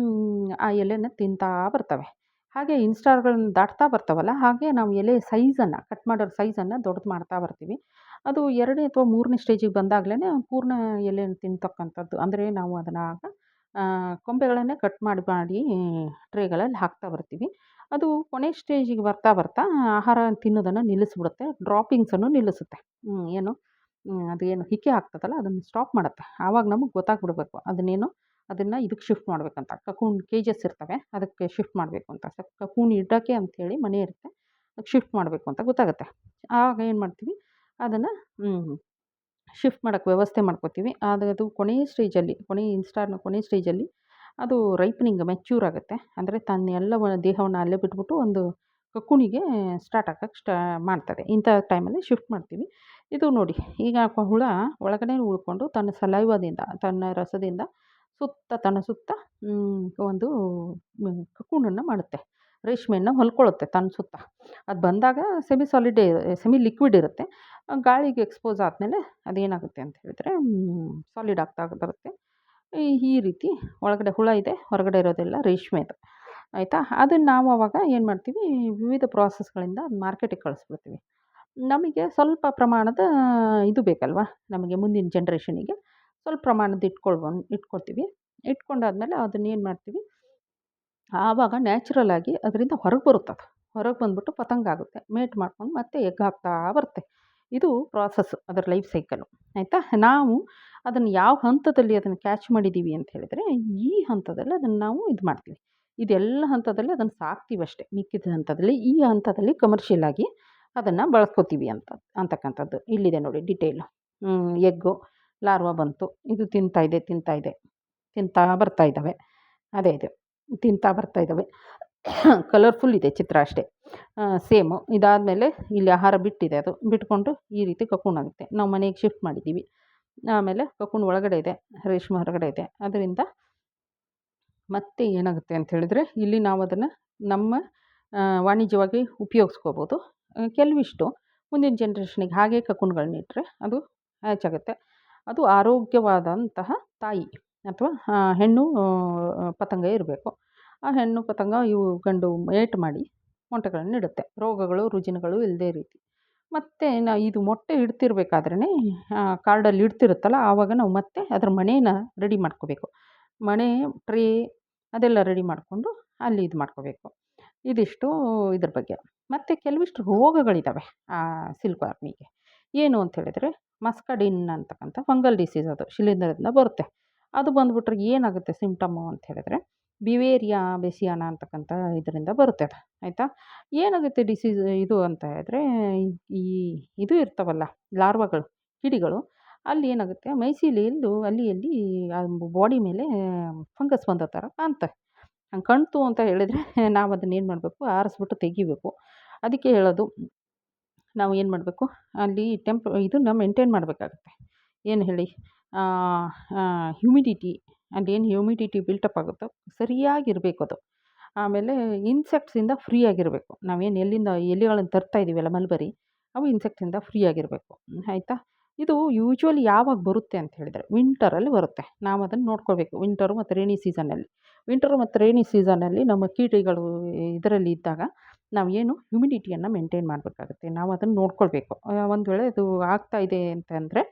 ಆ ಎಲೆನ ತಿಂತಾ ಬರ್ತವೆ. ಹಾಗೆ ಇನ್ಸ್ಟಾರ್ಗಳನ್ನ ದಾಟ್ತಾ ಬರ್ತಾವಲ್ಲ, ಹಾಗೆ ನಾವು ಎಲೆ ಸೈಜನ್ನು, ಕಟ್ ಮಾಡಿರೋ ಸೈಜನ್ನು ದೊಡ್ಡದು ಮಾಡ್ತಾ ಬರ್ತೀವಿ. ಅದು 2ನೇ ಅಥವಾ 3ನೇ ಸ್ಟೇಜಿಗೆ ಬಂದಾಗಲೇ ಪೂರ್ಣ ಎಲೆನ ತಿಂತಕ್ಕಂಥದ್ದು. ಅಂದರೆ ನಾವು ಅದನ್ನು ಕೊಂಬೆಗಳನ್ನೇ ಕಟ್ ಮಾಡಿ ಟ್ರೇಗಳಲ್ಲಿ ಹಾಕ್ತಾ ಬರ್ತೀವಿ. ಅದು ಕೊನೆ ಸ್ಟೇಜಿಗೆ ಬರ್ತಾ ಆಹಾರ ತಿನ್ನೋದನ್ನು ನಿಲ್ಲಿಸ್ಬಿಡುತ್ತೆ, ಡ್ರಾಪಿಂಗ್ಸನ್ನು ನಿಲ್ಲಿಸುತ್ತೆ. ಅದೇನು ಹಿಕ್ಕೆ ಆಗ್ತದಲ್ಲ, ಅದನ್ನು ಸ್ಟಾಪ್ ಮಾಡುತ್ತೆ. ಆವಾಗ ನಮಗೆ ಗೊತ್ತಾಗ್ಬಿಡ್ಬೇಕು ಅದನ್ನೇನು ಅದನ್ನು ಇದಕ್ಕೆ ಶಿಫ್ಟ್ ಮಾಡಬೇಕಂತ. ಕಕೂನ್ ಕೇಜಸ್ ಇರ್ತವೆ, ಅದಕ್ಕೆ ಶಿಫ್ಟ್ ಮಾಡಬೇಕು ಅಂತ. ಕಕೂನ್ ಇಡೋಕ್ಕೆ ಅಂಥೇಳಿ ಮನೆ ಇರುತ್ತೆ, ಅದಕ್ಕೆ ಶಿಫ್ಟ್ ಮಾಡಬೇಕು ಅಂತ ಗೊತ್ತಾಗುತ್ತೆ. ಆಗ ಏನು ಮಾಡ್ತೀವಿ, ಅದನ್ನು ಶಿಫ್ಟ್ ಮಾಡೋಕ್ಕೆ ವ್ಯವಸ್ಥೆ ಮಾಡ್ಕೋತೀವಿ. ಅದು ಕೊನೆಯ ಸ್ಟೇಜಲ್ಲಿ, ಇನ್ಸ್ಟಾರ್ನ ಕೊನೆಯ ಸ್ಟೇಜಲ್ಲಿ ಅದು ರೈಪನಿಂಗ್ ಮೆಚ್ಯೂರ್ ಆಗುತ್ತೆ. ಅಂದರೆ ತನ್ನ ಎಲ್ಲ ದೇಹವನ್ನು ಅಲ್ಲೇ ಬಿಟ್ಬಿಟ್ಟು ಒಂದು ಕಕೂನಿಗೆ ಸ್ಟಾರ್ಟ್ ಆಗಕ್ಕೆ ಮಾಡ್ತದೆ. ಇಂಥ ಟೈಮಲ್ಲಿ ಶಿಫ್ಟ್ ಮಾಡ್ತೀವಿ. ಇದು ನೋಡಿ, ಈಗ ಹುಳ ಒಳಗಡೆ ಉಳ್ಕೊಂಡು ತನ್ನ ಸಲೈವದಿಂದ, ತನ್ನ ರಸದಿಂದ ತನ್ನ ಸುತ್ತ ಒಂದು ಕಕೂನನ್ನು ಮಾಡುತ್ತೆ. ರೇಷ್ಮೆಯನ್ನು ಹೊಲ್ಕೊಳ್ಳುತ್ತೆ ತನ್ನ ಸುತ್ತ. ಅದು ಬಂದಾಗ ಸೆಮಿ ಲಿಕ್ವಿಡ್ ಇರುತ್ತೆ. ಗಾಳಿಗೆ ಎಕ್ಸ್ಪೋಸ್ ಆದಮೇಲೆ ಅದೇನಾಗುತ್ತೆ ಅಂತ ಹೇಳಿದ್ರೆ ಸಾಲಿಡ್ ಆಗ್ತಾ ಬರುತ್ತೆ. ಈ ರೀತಿ ಒಳಗಡೆ ಹುಳ ಇದೆ, ಹೊರಗಡೆ ಇರೋದೆಲ್ಲ ರೇಷ್ಮೆದು. ಆಯಿತಾ? ಅದನ್ನು ನಾವು ಆವಾಗ ಏನು ಮಾಡ್ತೀವಿ, ವಿವಿಧ ಪ್ರಾಸೆಸ್ಗಳಿಂದ ಅದು ಮಾರ್ಕೆಟಿಗೆ ಕಳಿಸ್ಬಿಡ್ತೀವಿ. ನಮಗೆ ಸ್ವಲ್ಪ ಪ್ರಮಾಣದ ಇದು ಬೇಕಲ್ವ, ನಮಗೆ ಮುಂದಿನ ಜನ್ರೇಷನಿಗೆ ಸ್ವಲ್ಪ ಪ್ರಮಾಣದ ಇಟ್ಕೊಳ್ತೀವಿ. ಇಟ್ಕೊಂಡಾದ್ಮೇಲೆ ಅದನ್ನೇನು ಮಾಡ್ತೀವಿ, ಆವಾಗ ನ್ಯಾಚುರಲ್ ಆಗಿ ಅದರಿಂದ ಹೊರಗೆ ಬರುತ್ತದು. ಹೊರಗೆ ಬಂದ್ಬಿಟ್ಟು ಪತಂಗ ಆಗುತ್ತೆ, ಮೇಟ್ ಮಾಡ್ಕೊಂಡು ಮತ್ತೆ ಎಗ್ ಹಾಕ್ತಾ ಬರುತ್ತೆ. ಇದು ಪ್ರಾಸೆಸ್, ಅದರ ಲೈಫ್ ಸೈಕಲ್ಲು. ಆಯಿತಾ? ನಾವು ಅದನ್ನು ಯಾವ ಹಂತದಲ್ಲಿ ಅದನ್ನು ಕ್ಯಾಚ್ ಮಾಡಿದ್ದೀವಿ ಅಂತ ಹೇಳಿದರೆ, ಈ ಹಂತದಲ್ಲಿ ಅದನ್ನು ನಾವು ಇದು ಮಾಡ್ತೀವಿ. ಇದೆಲ್ಲ ಹಂತದಲ್ಲಿ ಅದನ್ನು ಸಾಕ್ತೀವಿ ಅಷ್ಟೇ. ಮಿಕ್ಕಿದ ಹಂತದಲ್ಲಿ, ಈ ಹಂತದಲ್ಲಿ ಕಮರ್ಷಿಯಲ್ ಆಗಿ ಅದನ್ನು ಬಳಸ್ಕೋತೀವಿ ಅಂತಕ್ಕಂಥದ್ದು ಇಲ್ಲಿದೆ ನೋಡಿ ಡಿಟೇಲು. ಎಗ್ಗು ಲಾರ್ವಾ ಬಂತು, ಇದು ತಿಂತಾ ತಿಂತಾ ಬರ್ತಾ ಇದ್ದಾವೆ. ಅದೇ ಇದು ತಿಂತಾ ಬರ್ತಾ ಇದ್ದಾವೆ. ಕಲರ್ಫುಲ್ ಇದೆ ಚಿತ್ರ ಅಷ್ಟೇ. ಸೇಮು ಇದಾದಮೇಲೆ ಇಲ್ಲಿ ಆಹಾರ ಬಿಟ್ಟಿದೆ, ಅದು ಬಿಟ್ಕೊಂಡು ಈ ರೀತಿ ಕಕೂನ್ ಆಗುತ್ತೆ. ನಾವು ಮನೆಗೆ ಶಿಫ್ಟ್ ಮಾಡಿದ್ದೀವಿ. ಆಮೇಲೆ ಕಕೂನ್ ಒಳಗಡೆ ಇದೆ, ರೇಷ್ಮೆ ಹೊರಗಡೆ ಇದೆ. ಅದರಿಂದ ಮತ್ತೆ ಏನಾಗುತ್ತೆ ಅಂತ ಹೇಳಿದ್ರೆ, ಇಲ್ಲಿ ನಾವು ಅದನ್ನು ನಮ್ಮ ವಾಣಿಜ್ಯವಾಗಿ ಉಪಯೋಗಿಸ್ಕೋಬೋದು. ಕೆಲವಿಷ್ಟು ಮುಂದಿನ ಜನ್ರೇಷನಿಗೆ ಹಾಗೆ ಕಕೂನ್ಗಳನ್ನಿಟ್ಟರೆ ಅದು ಹೆಚ್ಚಾಗುತ್ತೆ. ಅದು ಆರೋಗ್ಯವಾದಂತಹ ತಾಯಿ ಅಥವಾ ಹೆಣ್ಣು ಪತಂಗ ಇರಬೇಕು. ಆ ಹೆಣ್ಣು ಪತಂಗ ಇವು ಗಂಡು ಏಟ್ ಮಾಡಿ ಮೊಟ್ಟೆಗಳನ್ನು ಇಡುತ್ತೆ, ರೋಗಗಳು ರುಜಿನಗಳು ಇಲ್ಲದೇ ರೀತಿ. ಮತ್ತು ಇದು ಮೊಟ್ಟೆ ಇಡ್ತಿರ್ಬೇಕಾದ್ರೇ ಕಾರ್ಡಲ್ಲಿ ಇಡ್ತಿರುತ್ತಲ್ಲ, ಆವಾಗ ನಾವು ಮತ್ತೆ ಅದರ ಮನೇನ ರೆಡಿ ಮಾಡ್ಕೋಬೇಕು. ಮಣೆ ಟ್ರೇ ಅದೆಲ್ಲ ರೆಡಿ ಮಾಡಿಕೊಂಡು ಅಲ್ಲಿ ಇದು ಮಾಡ್ಕೋಬೇಕು. ಇದಿಷ್ಟು ಇದ್ರ ಬಗ್ಗೆ. ಮತ್ತು ಕೆಲವಿಷ್ಟು ರೋಗಗಳಿದ್ದಾವೆ ಸಿಲ್ಕ್ ವರ್ಮಿಗೆ. ಏನು ಅಂತ ಹೇಳಿದರೆ, ಮಸ್ಕಡಿನ್ ಅಂತಕ್ಕಂಥ ಫಂಗಲ್ ಡಿಸೀಸ್, ಅದು ಶಿಲೀಂಧ್ರದಿಂದ ಬರುತ್ತೆ. ಅದು ಬಂದುಬಿಟ್ರೆ ಏನಾಗುತ್ತೆ ಸಿಂಪ್ಟಮ್ಮು ಅಂತ ಹೇಳಿದ್ರೆ, ಬಿವೇರಿಯಾ ಬೇಸಿಯಾನ ಅಂತಕ್ಕಂಥ ಇದರಿಂದ ಬರುತ್ತೆ ಅದು. ಆಯಿತಾ? ಏನಾಗುತ್ತೆ ಡಿಸೀಸ್ ಇದು ಅಂತ ಹೇಳಿದ್ರೆ, ಈ ಇದು ಇರ್ತಾವಲ್ಲ ಲಾರ್ವಾಗಳು, ಕಿಡಿಗಳು, ಅಲ್ಲಿ ಏನಾಗುತ್ತೆ ಮೈಸೀಲಿಯಲ್ಲೂ ಅಲ್ಲಿ ಬಾಡಿ ಮೇಲೆ ಫಂಗಸ್ ಬಂದೋ ಥರ ಕಾಣ್ತವೆ. ಹಂಗೆ ಕಾಣ್ತು ಅಂತ ಹೇಳಿದರೆ ನಾವು ಅದನ್ನ ಏನು ಮಾಡಬೇಕು, ಆರಿಸ್ಬಿಟ್ಟು ತೆಗಿಬೇಕು. ಅದಕ್ಕೆ ಹೇಳೋದು, ನಾವು ಏನು ಮಾಡಬೇಕು, ಅಲ್ಲಿ ಇದನ್ನು ಮೇಂಟೈನ್ ಮಾಡಬೇಕಾಗುತ್ತೆ. ಏನು ಹೇಳಿ, ಹ್ಯುಮಿಡಿಟಿ, ಅಲ್ಲೇನು ಹ್ಯುಮಿಡಿಟಿ ಬಿಲ್ಟಪ್ ಆಗುತ್ತೋ ಸರಿಯಾಗಿರಬೇಕು ಅದು. ಆಮೇಲೆ ಇನ್ಸೆಕ್ಟ್ಸಿಂದ ಫ್ರೀ ಆಗಿರಬೇಕು. ನಾವೇನು ಎಲೆಗಳನ್ನು ತರ್ತಾ ಇದ್ದೀವಲ್ಲ ಮಲ್ಬರಿ, ಅವು ಇನ್ಸೆಕ್ಟಿಂದ ಫ್ರೀ ಆಗಿರಬೇಕು. ಆಯಿತಾ? ಇದು ಯೂಶ್ವಲಿ ಯಾವಾಗ ಬರುತ್ತೆ ಅಂತ ಹೇಳಿದರೆ ವಿಂಟರಲ್ಲಿ ಬರುತ್ತೆ. ನಾವು ಅದನ್ನು ನೋಡ್ಕೊಳ್ಬೇಕು. ವಿಂಟರು ಮತ್ತು ರೈನಿ ಸೀಸನಲ್ಲಿ ನಮ್ಮ ಕೀಟಗಳು ಇದರಲ್ಲಿ ಇದ್ದಾಗ ನಾವು ಏನು ಹ್ಯುಮಿಡಿಟಿಯನ್ನು ಮೇಂಟೈನ್ ಮಾಡಬೇಕಾಗುತ್ತೆ. ನಾವು ಅದನ್ನು ನೋಡ್ಕೊಳ್ಬೇಕು. ಒಂದು ವೇಳೆ ಅದು ಆಗ್ತಾ ಇದೆ ಅಂತಂದರೆ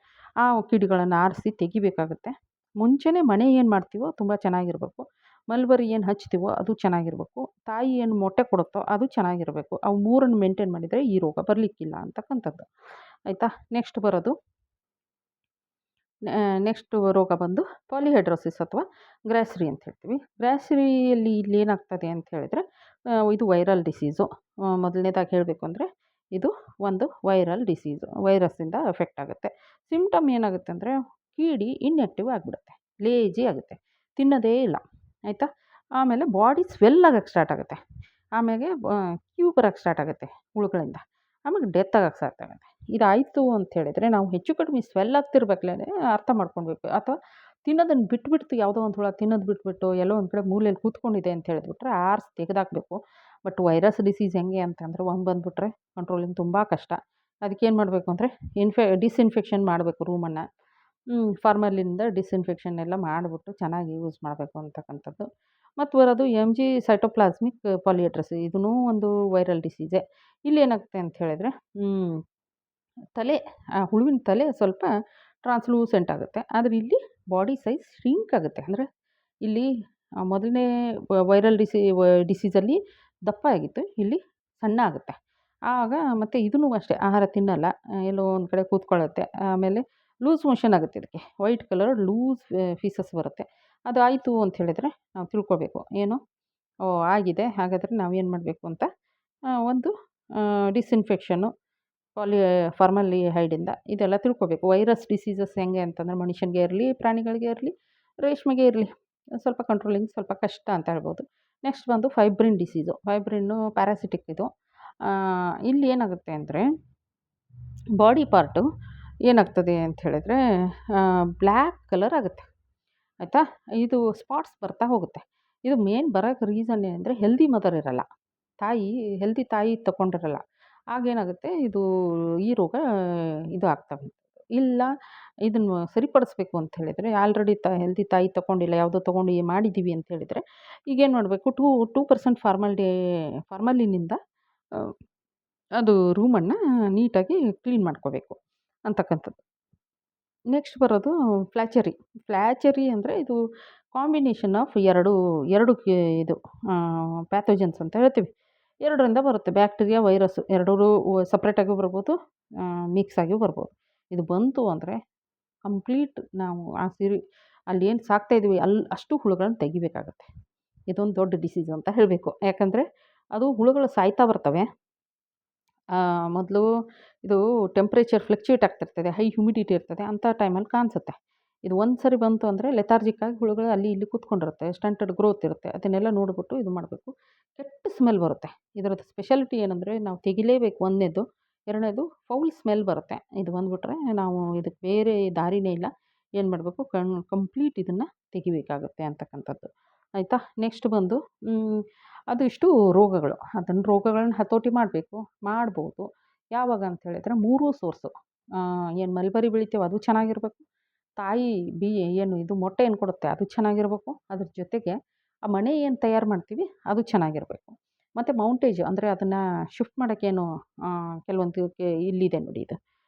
ಆ ಕಿಡಿಗಳನ್ನು ಆರಿಸಿ ತೆಗಿಬೇಕಾಗುತ್ತೆ. ಮುಂಚೆನೇ ಮನೆ ಏನು ಮಾಡ್ತೀವೋ ತುಂಬ ಚೆನ್ನಾಗಿರಬೇಕು. ಮಲ್ಬರಿ ಏನು ಹಚ್ತೀವೋ ಅದು ಚೆನ್ನಾಗಿರಬೇಕು. ತಾಯಿ ಏನು ಮೊಟ್ಟೆ ಕೊಡುತ್ತೋ ಅದು ಚೆನ್ನಾಗಿರಬೇಕು. ಅವು ಮೂರನ್ನು ಮೇಂಟೈನ್ ಮಾಡಿದರೆ ಈ ರೋಗ ಬರಲಿಕ್ಕಿಲ್ಲ ಅಂತಕ್ಕಂಥದ್ದು. ಆಯಿತಾ? ನೆಕ್ಸ್ಟ್ ರೋಗ ಬಂದು ಪಾಲಿಹೈಡ್ರೋಸಿಸ್ ಅಥವಾ ಗ್ರಾಸರಿ ಅಂತ ಹೇಳ್ತೀವಿ. ಗ್ರಾಸರಿಯಲ್ಲಿ ಇಲ್ಲಿ ಏನಾಗ್ತದೆ ಅಂತ ಹೇಳಿದರೆ, ಇದು ವೈರಲ್ ಡಿಸೀಸು. ಮೊದಲನೇದಾಗಿ ಹೇಳಬೇಕು ಅಂದರೆ ಇದು ಒಂದು ವೈರಲ್ ಡಿಸೀಸು, ವೈರಸ್ಸಿಂದ ಎಫೆಕ್ಟ್ ಆಗುತ್ತೆ. ಸಿಂಪ್ಟಮ್ ಏನಾಗುತ್ತೆ ಅಂದರೆ, ಕೀಡಿ ಇನ್ಯಾಕ್ಟಿವ್ ಆಗಿಬಿಡುತ್ತೆ, ಲೇಜಿ ಆಗುತ್ತೆ, ತಿನ್ನೋದೇ ಇಲ್ಲ. ಆಯಿತಾ? ಆಮೇಲೆ ಬಾಡಿ ಸ್ವೆಲ್ ಆಗೋಕ್ಕೆ ಸ್ಟಾರ್ಟ್ ಆಗುತ್ತೆ. ಆಮೇಲೆ ಕ್ಯೂ ಬರೋಕ್ಕೆ ಸ್ಟಾರ್ಟ್ ಆಗುತ್ತೆ ಹುಳುಗಳಿಂದ. ಆಮೇಲೆ ಡೆತ್ ಆಗೋಕ್ಕೆ ಸ್ಟಾರ್ಟ್ ಆಗುತ್ತೆ. ಇದಾಯಿತು ಅಂತ ಹೇಳಿದರೆ ನಾವು ಹೆಚ್ಚು ಕಡಿಮೆ ಸ್ವೆಲ್ ಆಗ್ತಿರ್ಬೇಕಲೇ ಅರ್ಥ ಮಾಡ್ಕೊಳ್ಬೇಕು. ಅಥವಾ ತಿನ್ನೋದನ್ನು ಬಿಟ್ಬಿಟ್ಟು, ಯಾವುದೋ ಒಂದು ಹುಳ ತಿನ್ನೋದು ಬಿಟ್ಬಿಟ್ಟು ಎಲ್ಲೋ ಒಂದು ಕಡೆ ಮೂಲೆಯಲ್ಲಿ ಕೂತ್ಕೊಂಡಿದೆ ಅಂತ ಹೇಳಿದ್ಬಿಟ್ರೆ ಆರಿಸಿ ತೆಗೆದಾಕಬೇಕು. ಬಟ್ ವೈರಸ್ ಡಿಸೀಸ್ ಹೆಂಗೆ ಅಂತಂದರೆ, ಒಂದು ಬಂದುಬಿಟ್ರೆ ಕಂಟ್ರೋಲಿಂಗ್ ತುಂಬ ಕಷ್ಟ. ಅದಕ್ಕೇನು ಮಾಡಬೇಕು ಅಂದರೆ ಡಿಸ್ಇನ್ಫೆಕ್ಷನ್ ಮಾಡಬೇಕು ರೂಮನ್ನು. ಫಾರ್ಮಲಿಂದ ಡಿಸ್ಇನ್ಫೆಕ್ಷನ್ ಎಲ್ಲ ಮಾಡಿಬಿಟ್ಟು ಚೆನ್ನಾಗಿ ಯೂಸ್ ಮಾಡಬೇಕು ಅಂತಕ್ಕಂಥದ್ದು. ಮತ್ತು ಬರೋದು MG ಸೈಟೋಪ್ಲಾಸ್ಮಿಕ್ ಪಾಲಿಹೈಡ್ರೋಸಿಸ್, ಇದೂ ಒಂದು ವೈರಲ್ ಡಿಸೀಸೇ. ಇಲ್ಲೇನಾಗುತ್ತೆ ಅಂತ ಹೇಳಿದರೆ, ಹುಳುವಿನ ತಲೆ ಸ್ವಲ್ಪ ಟ್ರಾನ್ಸ್ಲೂಸೆಂಟ್ ಆಗುತ್ತೆ. ಆದರೆ ಇಲ್ಲಿ ಬಾಡಿ ಸೈಜ್ ಶ್ರಿಂಕ್ ಆಗುತ್ತೆ. ಅಂದರೆ ಇಲ್ಲಿ ಮೊದಲನೇ ವೈರಲ್ ಡಿಸೀಸಲ್ಲಿ ದಪ್ಪ ಆಗಿತ್ತು, ಇಲ್ಲಿ ಸಣ್ಣ ಆಗುತ್ತೆ. ಆಗ ಮತ್ತು ಇದೂ ಅಷ್ಟೇ, ಆಹಾರ ತಿನ್ನಲ್ಲ, ಎಲ್ಲೋ ಒಂದು ಕಡೆ ಕೂತ್ಕೊಳ್ಳುತ್ತೆ. ಆಮೇಲೆ ಲೂಸ್ ಮೋಷನ್ ಆಗುತ್ತೆ. ಇದಕ್ಕೆ ವೈಟ್ ಕಲರ್ ಲೂಸ್ ಫೀಸಸ್ ಬರುತ್ತೆ. ಅದು ಆಯಿತು ಅಂತ ಹೇಳಿದರೆ ನಾವು ತಿಳ್ಕೊಬೇಕು ಏನು, ಓಹ್! ಆಗಿದೆ ಹಾಗಾದರೆ ನಾವೇನು ಮಾಡಬೇಕು ಅಂತ ಒಂದು ಡಿಸ್ಇನ್ಫೆಕ್ಷನ್ನು ಪಾಲಿ ಫಾರ್ಮಲ್ಡಿಹೈಡಿಂದ ಇದೆಲ್ಲ ತಿಳ್ಕೊಬೇಕು. ವೈರಸ್ ಡಿಸೀಸಸ್ ಹೆಂಗೆ ಅಂತಂದರೆ ಮನುಷ್ಯನಿಗೆ ಇರಲಿ, ಪ್ರಾಣಿಗಳಿಗೆ ಇರಲಿ, ರೇಷ್ಮೆಗೆ ಇರಲಿ ಸ್ವಲ್ಪ ಕಂಟ್ರೋಲಿಂಗ್ ಸ್ವಲ್ಪ ಕಷ್ಟ ಅಂತ ಹೇಳ್ಬೋದು. ನೆಕ್ಸ್ಟ್ ಬಂದು ಫೈಬ್ರಿನ್ ಡಿಸೀಸು. ಫೈಬ್ರಿನ್ನು ಪ್ಯಾರಾಸಿಟಿಕ್ ಇದು. ಇಲ್ಲಿ ಏನಾಗುತ್ತೆ ಅಂದರೆ ಬಾಡಿ ಪಾರ್ಟು ಏನಾಗ್ತದೆ ಅಂತ ಹೇಳಿದ್ರೆ ಬ್ಲ್ಯಾಕ್ ಕಲರ್ ಆಗುತ್ತೆ. ಆಯಿತಾ? ಇದು ಸ್ಪಾಟ್ಸ್ ಬರ್ತಾ ಹೋಗುತ್ತೆ. ಇದು ಮೇನ್ ಬರೋಕ್ಕೆ ರೀಸನ್ ಏನಂದರೆ ಹೆಲ್ದಿ ಮದರ್ ಇರಲ್ಲ. ಹೆಲ್ದಿ ತಾಯಿ ತಗೊಂಡಿರಲ್ಲ. ಆಗೇನಾಗುತ್ತೆ ಇದು ಈ ರೋಗ ಇದು ಆಗ್ತಾ ಬಂತು. ಇಲ್ಲ ಇದನ್ನು ಸರಿಪಡಿಸ್ಬೇಕು ಅಂತ ಹೇಳಿದರೆ ಆಲ್ರೆಡಿ ಹೆಲ್ದಿ ತಾಯಿ ತಗೊಂಡಿಲ್ಲ ಯಾವುದೋ ತೊಗೊಂಡು ಮಾಡಿದ್ದೀವಿ ಅಂತ ಹೇಳಿದರೆ ಈಗೇನು ಮಾಡಬೇಕು 2% ಫಾರ್ಮಲಿನಿಂದ ಅದು ರೂಮನ್ನು ನೀಟಾಗಿ ಕ್ಲೀನ್ ಮಾಡ್ಕೋಬೇಕು ಅಂತಕ್ಕಂಥದ್ದು. ನೆಕ್ಸ್ಟ್ ಬರೋದು ಫ್ಲ್ಯಾಚೆರಿ. ಫ್ಲ್ಯಾಚೆರಿ ಅಂದರೆ ಇದು ಕಾಂಬಿನೇಷನ್ ಆಫ್ ಎರಡು ಇದು ಪ್ಯಾಥೋಜನ್ಸ್ ಅಂತ ಹೇಳ್ತೀವಿ. 2ರಿಂದ ಬರುತ್ತೆ ಬ್ಯಾಕ್ಟೀರಿಯಾ, ವೈರಸ್ಸು ಎರಡೂ ಸಪ್ರೇಟಾಗಿಯೂ ಬರ್ಬೋದು, ಮಿಕ್ಸ್ ಆಗಿಯೂ ಬರ್ಬೋದು. ಇದು ಬಂತು ಅಂದರೆ ಕಂಪ್ಲೀಟ್ ನಾವು ಅಲ್ಲಿ ಏನು ಸಾಕ್ತಾಯಿದ್ವಿ ಅಷ್ಟು ಹುಳುಗಳನ್ನ ತೆಗಿಬೇಕಾಗತ್ತೆ. ಇದೊಂದು ದೊಡ್ಡ ಡಿಸೀಸ್ ಅಂತ ಹೇಳಬೇಕು. ಯಾಕಂದರೆ ಅದು ಹುಳುಗಳು ಸಾಯ್ತಾ ಬರ್ತವೆ. ಮೊದಲು ಇದು ಟೆಂಪ್ರೇಚರ್ ಫ್ಲಕ್ಚುಯೇಟ್ ಆಗ್ತಿರ್ತದೆ, ಹೈ ಹ್ಯುಮಿಡಿಟಿ ಇರ್ತದೆ, ಅಂಥ ಟೈಮಲ್ಲಿ ಕಾಣಿಸುತ್ತೆ. ಇದು ಒಂದು ಸರಿ ಬಂತು ಅಂದರೆ ಲೆಥಾರ್ಜಿಕ್ ಆಗಿ ಹುಳುಗಳು ಅಲ್ಲಿ ಇಲ್ಲಿ ಕೂತ್ಕೊಂಡಿರುತ್ತೆ, ಸ್ಟಂಟೆಡ್ ಗ್ರೋತ್ ಇರುತ್ತೆ. ಅದನ್ನೆಲ್ಲ ನೋಡಿಬಿಟ್ಟು ಇದು ಮಾಡಬೇಕು. ಕೆಟ್ಟ ಸ್ಮೆಲ್ ಬರುತ್ತೆ. ಇದರದ್ದು ಸ್ಪೆಷಾಲಿಟಿ ಏನಂದರೆ ನಾವು ತೆಗಿಲೇಬೇಕು ಒಂದನೇದು. 2ನೇದು ಫೌಲ್ ಸ್ಮೆಲ್ ಬರುತ್ತೆ. ಇದು ಬಂದುಬಿಟ್ರೆ ನಾವು ಇದಕ್ಕೆ ಬೇರೆ ದಾರಿನೇ ಇಲ್ಲ. ಏನು ಮಾಡಬೇಕು ಕಂಪ್ಲೀಟ್ ಇದನ್ನು ತೆಗಿಬೇಕಾಗುತ್ತೆ ಅಂತಕ್ಕಂಥದ್ದು. ಆಯಿತಾ? ನೆಕ್ಸ್ಟ್ ಬಂದು ಅದು ಇಷ್ಟು ರೋಗಗಳು. ರೋಗಗಳನ್ನ ಹತೋಟಿ ಮಾಡಬೇಕು, ಮಾಡ್ಬೋದು. ಯಾವಾಗ ಅಂತ ಹೇಳಿದರೆ 3 ಸೋರ್ಸು. ಏನು ಮಲ್ಬರಿ ಬೆಳಿತೀವೋ ಅದು ಚೆನ್ನಾಗಿರಬೇಕು. ತಾಯಿ ಏನು ಇದು ಮೊಟ್ಟೆ ಏನು ಕೊಡುತ್ತೆ ಅದು ಚೆನ್ನಾಗಿರಬೇಕು. ಅದ್ರ ಜೊತೆಗೆ ಆ ಮನೆ ಏನು ತಯಾರು ಮಾಡ್ತೀವಿ ಅದು ಚೆನ್ನಾಗಿರಬೇಕು. ಮತ್ತು ಮೌಂಟೇಜ್ ಅಂದರೆ ಅದನ್ನು ಶಿಫ್ಟ್ ಮಾಡೋಕ್ಕೇನು ಕೆಲವೊಂದು ಇಲ್ಲಿದೆ ನೋಡಿ, ಇದು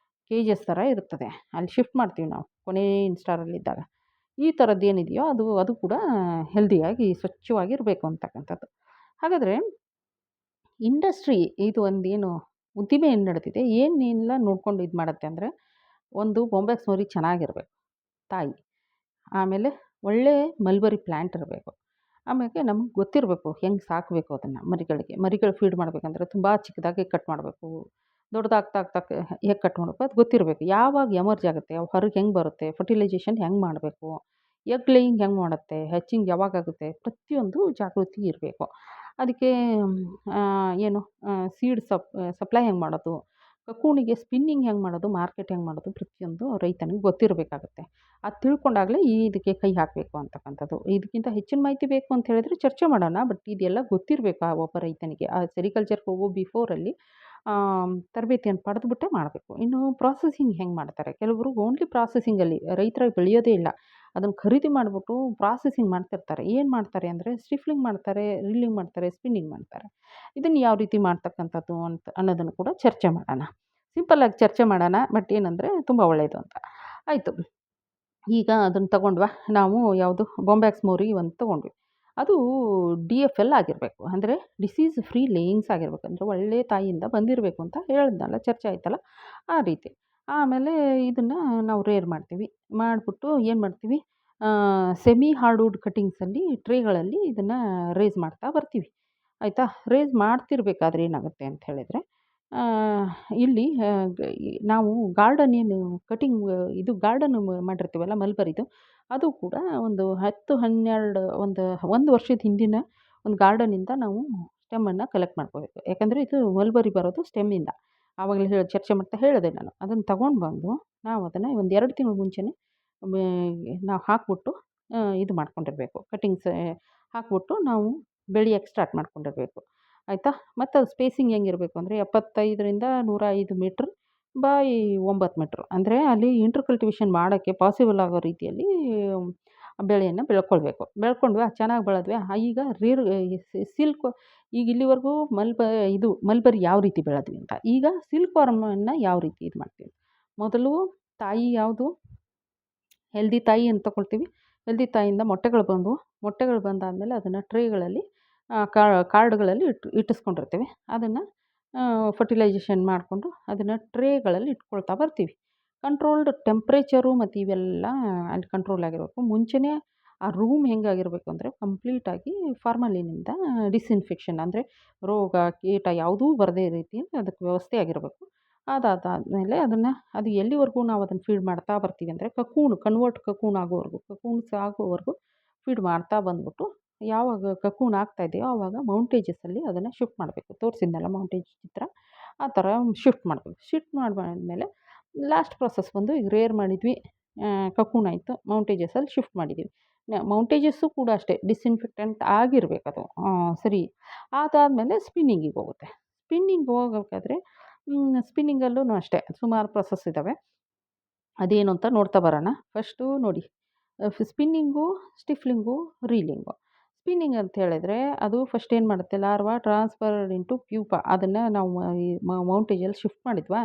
ಕೇಜಸ್ ಥರ ಇರುತ್ತದೆ. ಅಲ್ಲಿ ಶಿಫ್ಟ್ ಮಾಡ್ತೀವಿ ನಾವು ಕೊನೆ ಇನ್ಸ್ಟಾರಲ್ಲಿದ್ದಾಗ. ಈ ಥರದ್ದು ಏನಿದೆಯೋ ಅದು ಕೂಡ ಹೆಲ್ದಿಯಾಗಿ ಸ್ವಚ್ಛವಾಗಿ ಇರಬೇಕು ಅಂತಕ್ಕಂಥದ್ದು. ಹಾಗಾದರೆ ಇಂಡಸ್ಟ್ರಿ ಇದು ಒಂದೇನು ಉದ್ದಿಮೆ ಏನು ನಡೆದಿದೆ ಏನೆಲ್ಲ ನೋಡ್ಕೊಂಡು ಇದು ಮಾಡುತ್ತೆ ಅಂದರೆ ಒಂದು ಬೊಂಬೆಕ್ಸ್ ಮರಿ ಚೆನ್ನಾಗಿರಬೇಕು ತಾಯಿ, ಆಮೇಲೆ ಒಳ್ಳೆ ಮಲ್ಬರಿ ಪ್ಲ್ಯಾಂಟ್ ಇರಬೇಕು, ಆಮೇಲೆ ನಮ್ಗೆ ಗೊತ್ತಿರಬೇಕು ಹೆಂಗೆ ಸಾಕಬೇಕು ಅದನ್ನು. ಮರಿಗಳು ಫೀಡ್ ಮಾಡಬೇಕಂದ್ರೆ ತುಂಬ ಚಿಕ್ಕದಾಗಿ ಕಟ್ ಮಾಡಬೇಕು, ದೊಡ್ಡದಾಗ್ತಾ ಹೇಗೆ ಕಟ್ ಮಾಡಬೇಕು ಅದು ಗೊತ್ತಿರಬೇಕು. ಯಾವಾಗ ಎಮರ್ಜ್ ಆಗುತ್ತೆ, ಹೊರಗೆ ಹೆಂಗೆ ಬರುತ್ತೆ, ಫರ್ಟಿಲೈಜೇಷನ್ ಹೆಂಗೆ ಮಾಡಬೇಕು, ಎಗ್ ಲೇಯಿಂಗ್ ಹೆಂಗೆ ಮಾಡುತ್ತೆ, ಹ್ಯಾಚಿಂಗ್ ಯಾವಾಗಾಗುತ್ತೆ, ಪ್ರತಿಯೊಂದು ಜಾಗೃತಿ ಇರಬೇಕು. ಅದಕ್ಕೆ ಏನು ಸೀಡ್ ಸಪ್ಲೈ ಹೆಂಗೆ ಮಾಡೋದು, ಕಕೂನಿಗೆ ಸ್ಪಿನ್ನಿಂಗ್ ಹೆಂಗೆ ಮಾಡೋದು, ಮಾರ್ಕೆಟ್ ಹೆಂಗೆ ಮಾಡೋದು, ಪ್ರತಿಯೊಂದು ರೈತನಿಗೆ ಗೊತ್ತಿರಬೇಕಾಗುತ್ತೆ. ಅದು ತಿಳ್ಕೊಂಡಾಗಲೇ ಇದಕ್ಕೆ ಕೈ ಹಾಕಬೇಕು ಅಂತಕ್ಕಂಥದ್ದು. ಇದಕ್ಕಿಂತ ಹೆಚ್ಚಿನ ಮಾಹಿತಿ ಬೇಕು ಅಂತ ಹೇಳಿದರೆ ಚರ್ಚೆ ಮಾಡೋಣ. ಬಟ್ ಇದೆಲ್ಲ ಗೊತ್ತಿರಬೇಕು ಆ ಒಬ್ಬ ರೈತನಿಗೆ. ಆ ಸೆರಿಕಲ್ಚರ್ಗೆ ಹೋಗೋ ಬಿಫೋರಲ್ಲಿ ತರಬೇತಿಯನ್ನು ಪಡೆದುಬಿಟ್ಟೇ ಮಾಡಬೇಕು. ಇನ್ನು ಪ್ರಾಸೆಸಿಂಗ್ ಹೆಂಗೆ ಮಾಡ್ತಾರೆ, ಕೆಲವರು ಓನ್ಲಿ ಪ್ರಾಸೆಸಿಂಗಲ್ಲಿ ರೈತರಾಗಿ ಬೆಳೆಯೋದೇ ಇಲ್ಲ, ಅದನ್ನು ಖರೀದಿ ಮಾಡಿಬಿಟ್ಟು ಪ್ರಾಸೆಸಿಂಗ್ ಮಾಡ್ತಿರ್ತಾರೆ. ಏನು ಮಾಡ್ತಾರೆ ಅಂದರೆ ಸ್ಟಿಫ್ಲಿಂಗ್ ಮಾಡ್ತಾರೆ, ರೀಲಿಂಗ್ ಮಾಡ್ತಾರೆ, ಸ್ಪಿನ್ನಿಂಗ್ ಮಾಡ್ತಾರೆ. ಇದನ್ನು ಯಾವ ರೀತಿ ಮಾಡ್ತಕ್ಕಂಥದ್ದು ಅನ್ನೋದನ್ನು ಕೂಡ ಚರ್ಚೆ ಮಾಡೋಣ. ಸಿಂಪಲ್ಲಾಗಿ ಚರ್ಚೆ ಮಾಡೋಣ. ಬಟ್ ಏನಂದರೆ ತುಂಬ ಒಳ್ಳೆಯದು ಅಂತ. ಆಯಿತು, ಈಗ ಅದನ್ನು ತಗೊಂಡ್ವಾ ನಾವು, ಯಾವುದು ಬೊಂಬ್ಯಾಕ್ಸ್ ಮೋರಿ ಒಂದು ತೊಗೊಂಡ್ವಿ. ಅದು DFL ಆಗಿರಬೇಕು, ಅಂದರೆ ಡಿಸೀಸ್ ಫ್ರೀ ಲೇಯಿಂಗ್ಸ್ ಆಗಿರಬೇಕು. ಅಂದರೆ ಒಳ್ಳೆ ತಾಯಿಯಿಂದ ಬಂದಿರಬೇಕು ಅಂತ ಹೇಳಿದ್ನಲ್ಲ, ಚರ್ಚೆ ಆಯ್ತಲ್ಲ ಆ ರೀತಿ. ಆಮೇಲೆ ಇದನ್ನು ನಾವು ರೇರ್ ಮಾಡ್ತೀವಿ. ಮಾಡಿಬಿಟ್ಟು ಏನು ಮಾಡ್ತೀವಿ, ಸೆಮಿ ಹಾರ್ಡ್ವುಡ್ ಕಟ್ಟಿಂಗ್ಸಲ್ಲಿ ಟ್ರೇಗಳಲ್ಲಿ ಇದನ್ನು ರೇಸ್ ಮಾಡ್ತಾ ಬರ್ತೀವಿ. ಆಯಿತಾ? ರೇಸ್ ಮಾಡ್ತಿರ್ಬೇಕಾದ್ರೆ ಏನಾಗುತ್ತೆ ಅಂತ ಹೇಳಿದರೆ ಇಲ್ಲಿ ನಾವು ಗಾರ್ಡನ್ ಏನು ಕಟಿಂಗ್ ಇದು ಗಾರ್ಡನ್ ಮಾಡಿರ್ತೀವಲ್ಲ ಮಲ್ಬರಿದು, ಅದು ಕೂಡ ಒಂದು 10-12 ಒಂದು ವರ್ಷದ ಹಿಂದಿನ ಒಂದು ಗಾರ್ಡನಿಂದ ನಾವು ಸ್ಟೆಮ್ಮನ್ನು ಕಲೆಕ್ಟ್ ಮಾಡ್ಕೋಬೇಕು. ಯಾಕಂದರೆ ಇದು ಮಲ್ಬರಿ ಬರೋದು ಸ್ಟೆಮ್ಮಿಂದ. ಆವಾಗಲೇ ಚರ್ಚೆ ಮಾಡ್ತಾ ಹೇಳಿದೆ ನಾನು. ಅದನ್ನು ತಗೊಂಡು ಬಂದು ನಾವು ಅದನ್ನು ಒಂದು 2 ತಿಂಗಳು ಮುಂಚೆನೇ ನಾವು ಹಾಕ್ಬಿಟ್ಟು ಇದು ಮಾಡ್ಕೊಂಡಿರಬೇಕು. ಕಟಿಂಗ್ಸ್ ಹಾಕ್ಬಿಟ್ಟು ನಾವು ಬೆಳೆಯೋಕ್ಕೆ ಸ್ಟಾರ್ಟ್ ಮಾಡ್ಕೊಂಡಿರಬೇಕು. ಆಯಿತಾ? ಮತ್ತು ಅದು ಸ್ಪೇಸಿಂಗ್ ಹೆಂಗಿರಬೇಕು ಅಂದರೆ 75ರಿಂದ 105 ಮೀಟ್ರ್ ಬೈ 9 ಮೀಟ್ರ್. ಅಂದರೆ ಅಲ್ಲಿ ಇಂಟರ್ ಕಲ್ಟಿವೇಷನ್ ಮಾಡೋಕ್ಕೆ ಪಾಸಿಬಲ್ ಆಗೋ ರೀತಿಯಲ್ಲಿ ಬೆಳೆಯನ್ನು ಬೆಳ್ಕೊಳ್ಬೇಕು. ಬೆಳ್ಕೊಂಡ್ವಾ ಚೆನ್ನಾಗಿ ಬೆಳೆದ್ವಾ, ಈಗ ಸಿಲ್ಕ್, ಈಗ ಇಲ್ಲಿವರೆಗೂ ಮಲ್ಬರಿ ಯಾವ ರೀತಿ ಬೆಳೆದ್ವಿ ಅಂತ, ಈಗ ಸಿಲ್ಕ್ ವಾರ್ಮನ್ನು ಯಾವ ರೀತಿ ಇದು ಮಾಡ್ತೀವಿ. ಮೊದಲು ತಾಯಿ ಯಾವುದು ಹೆಲ್ದಿ ತಾಯಿ ಅಂತ ತಗೊಳ್ತೀವಿ. ಹೆಲ್ದಿ ತಾಯಿಯಿಂದ ಮೊಟ್ಟೆಗಳು ಬಂದಾದಮೇಲೆ ಅದನ್ನು ಟ್ರೇಗಳಲ್ಲಿ ಕಾರ್ಡ್ಗಳಲ್ಲಿ ಇಟ್ಟಿಸ್ಕೊಂಡಿರ್ತೀವಿ. ಅದನ್ನು ಫರ್ಟಿಲೈಜೇಷನ್ ಮಾಡಿಕೊಂಡು ಅದನ್ನು ಟ್ರೇಗಳಲ್ಲಿ ಇಟ್ಕೊಳ್ತಾ ಬರ್ತೀವಿ. ಕಂಟ್ರೋಲ್ಡ್ ಟೆಂಪ್ರೇಚರು ಮತ್ತು ಇವೆಲ್ಲ ಅಲ್ಲಿ ಕಂಟ್ರೋಲ್ ಆಗಿರಬೇಕು. ಮುಂಚೆನೇ ಆ ರೂಮ್ ಹೆಂಗಾಗಿರಬೇಕು ಅಂದರೆ ಕಂಪ್ಲೀಟಾಗಿ ಫಾರ್ಮಲಿನಿಂದ ಡಿಸ್ಇನ್ಫೆಕ್ಷನ್ ಅಂದರೆ ರೋಗ ಕೀಟ ಯಾವುದೂ ಬರದೇ ರೀತಿ ಅದಕ್ಕೆ ವ್ಯವಸ್ಥೆ ಆಗಿರಬೇಕು. ಅದಾದಮೇಲೆ ಅದು ಎಲ್ಲಿವರೆಗೂ ನಾವು ಅದನ್ನು ಫೀಡ್ ಮಾಡ್ತಾ ಬರ್ತೀವಿ ಅಂದರೆ ಕನ್ವರ್ಟ್ ಆಗೋವರೆಗೂ ಆಗೋವರೆಗೂ ಫೀಡ್ ಮಾಡ್ತಾ ಬಂದ್ಬಿಟ್ಟು ಯಾವಾಗ ಕಕೂನ್ ಆಗ್ತಾ ಇದೆಯೋ ಆವಾಗ ಮೌಂಟೇಜಸಲ್ಲಿ ಅದನ್ನು ಶಿಫ್ಟ್ ಮಾಡಬೇಕು. ತೋರಿಸಿದ್ನಲ್ಲ ಮೌಂಟೇಜ್ ಚಿತ್ರ, ಆ ಥರ ಶಿಫ್ಟ್ ಮಾಡಬೇಕು. ಶಿಫ್ಟ್ ಮಾಡಾದ್ಮೇಲೆ ಲಾಸ್ಟ್ ಪ್ರಾಸೆಸ್ ಬಂದು ಈಗ ರೇರ್ ಮಾಡಿದ್ವಿ, ಕಕೂನ್ ಆಯಿತು, ಮೌಂಟೇಜಸಲ್ಲಿ ಶಿಫ್ಟ್ ಮಾಡಿದ್ದೀವಿ. ಮೌಂಟೇಜಸ್ಸು ಕೂಡ ಅಷ್ಟೇ ಡಿಸ್ಇನ್ಫೆಕ್ಟೆಂಟ್ ಆಗಿರಬೇಕದು. ಸರಿ, ಅದಾದಮೇಲೆ ಸ್ಪಿನ್ನಿಂಗಿಗೆ ಹೋಗುತ್ತೆ. ಸ್ಪಿನ್ನಿಂಗ್ ಹೋಗಬೇಕಾದ್ರೆ ಸ್ಪಿನ್ನಿಂಗಲ್ಲೂ ಅಷ್ಟೇ ಸುಮಾರು ಪ್ರಾಸೆಸ್ ಇದ್ದಾವೆ. ಅದೇನು ಅಂತ ನೋಡ್ತಾ ಬರೋಣ. ಫಸ್ಟು ನೋಡಿ, ಸ್ಪಿನ್ನಿಂಗು, ಸ್ಟಿಫ್ಲಿಂಗು, ರೀಲಿಂಗು. ಸ್ಪಿನ್ನಿಂಗ್ ಅಂತ ಹೇಳಿದ್ರೆ ಅದು ಫಸ್ಟ್ ಏನು ಮಾಡುತ್ತೆ, ಲಾರ್ವಾ ಟ್ರಾನ್ಸ್ಫರ್ಡ್ ಇಂಟು ಪ್ಯೂಪ. ಅದನ್ನು ನಾವು ಈ ಮೌಂಟೇಜಲ್ಲಿ ಶಿಫ್ಟ್ ಮಾಡಿದ್ವಾ,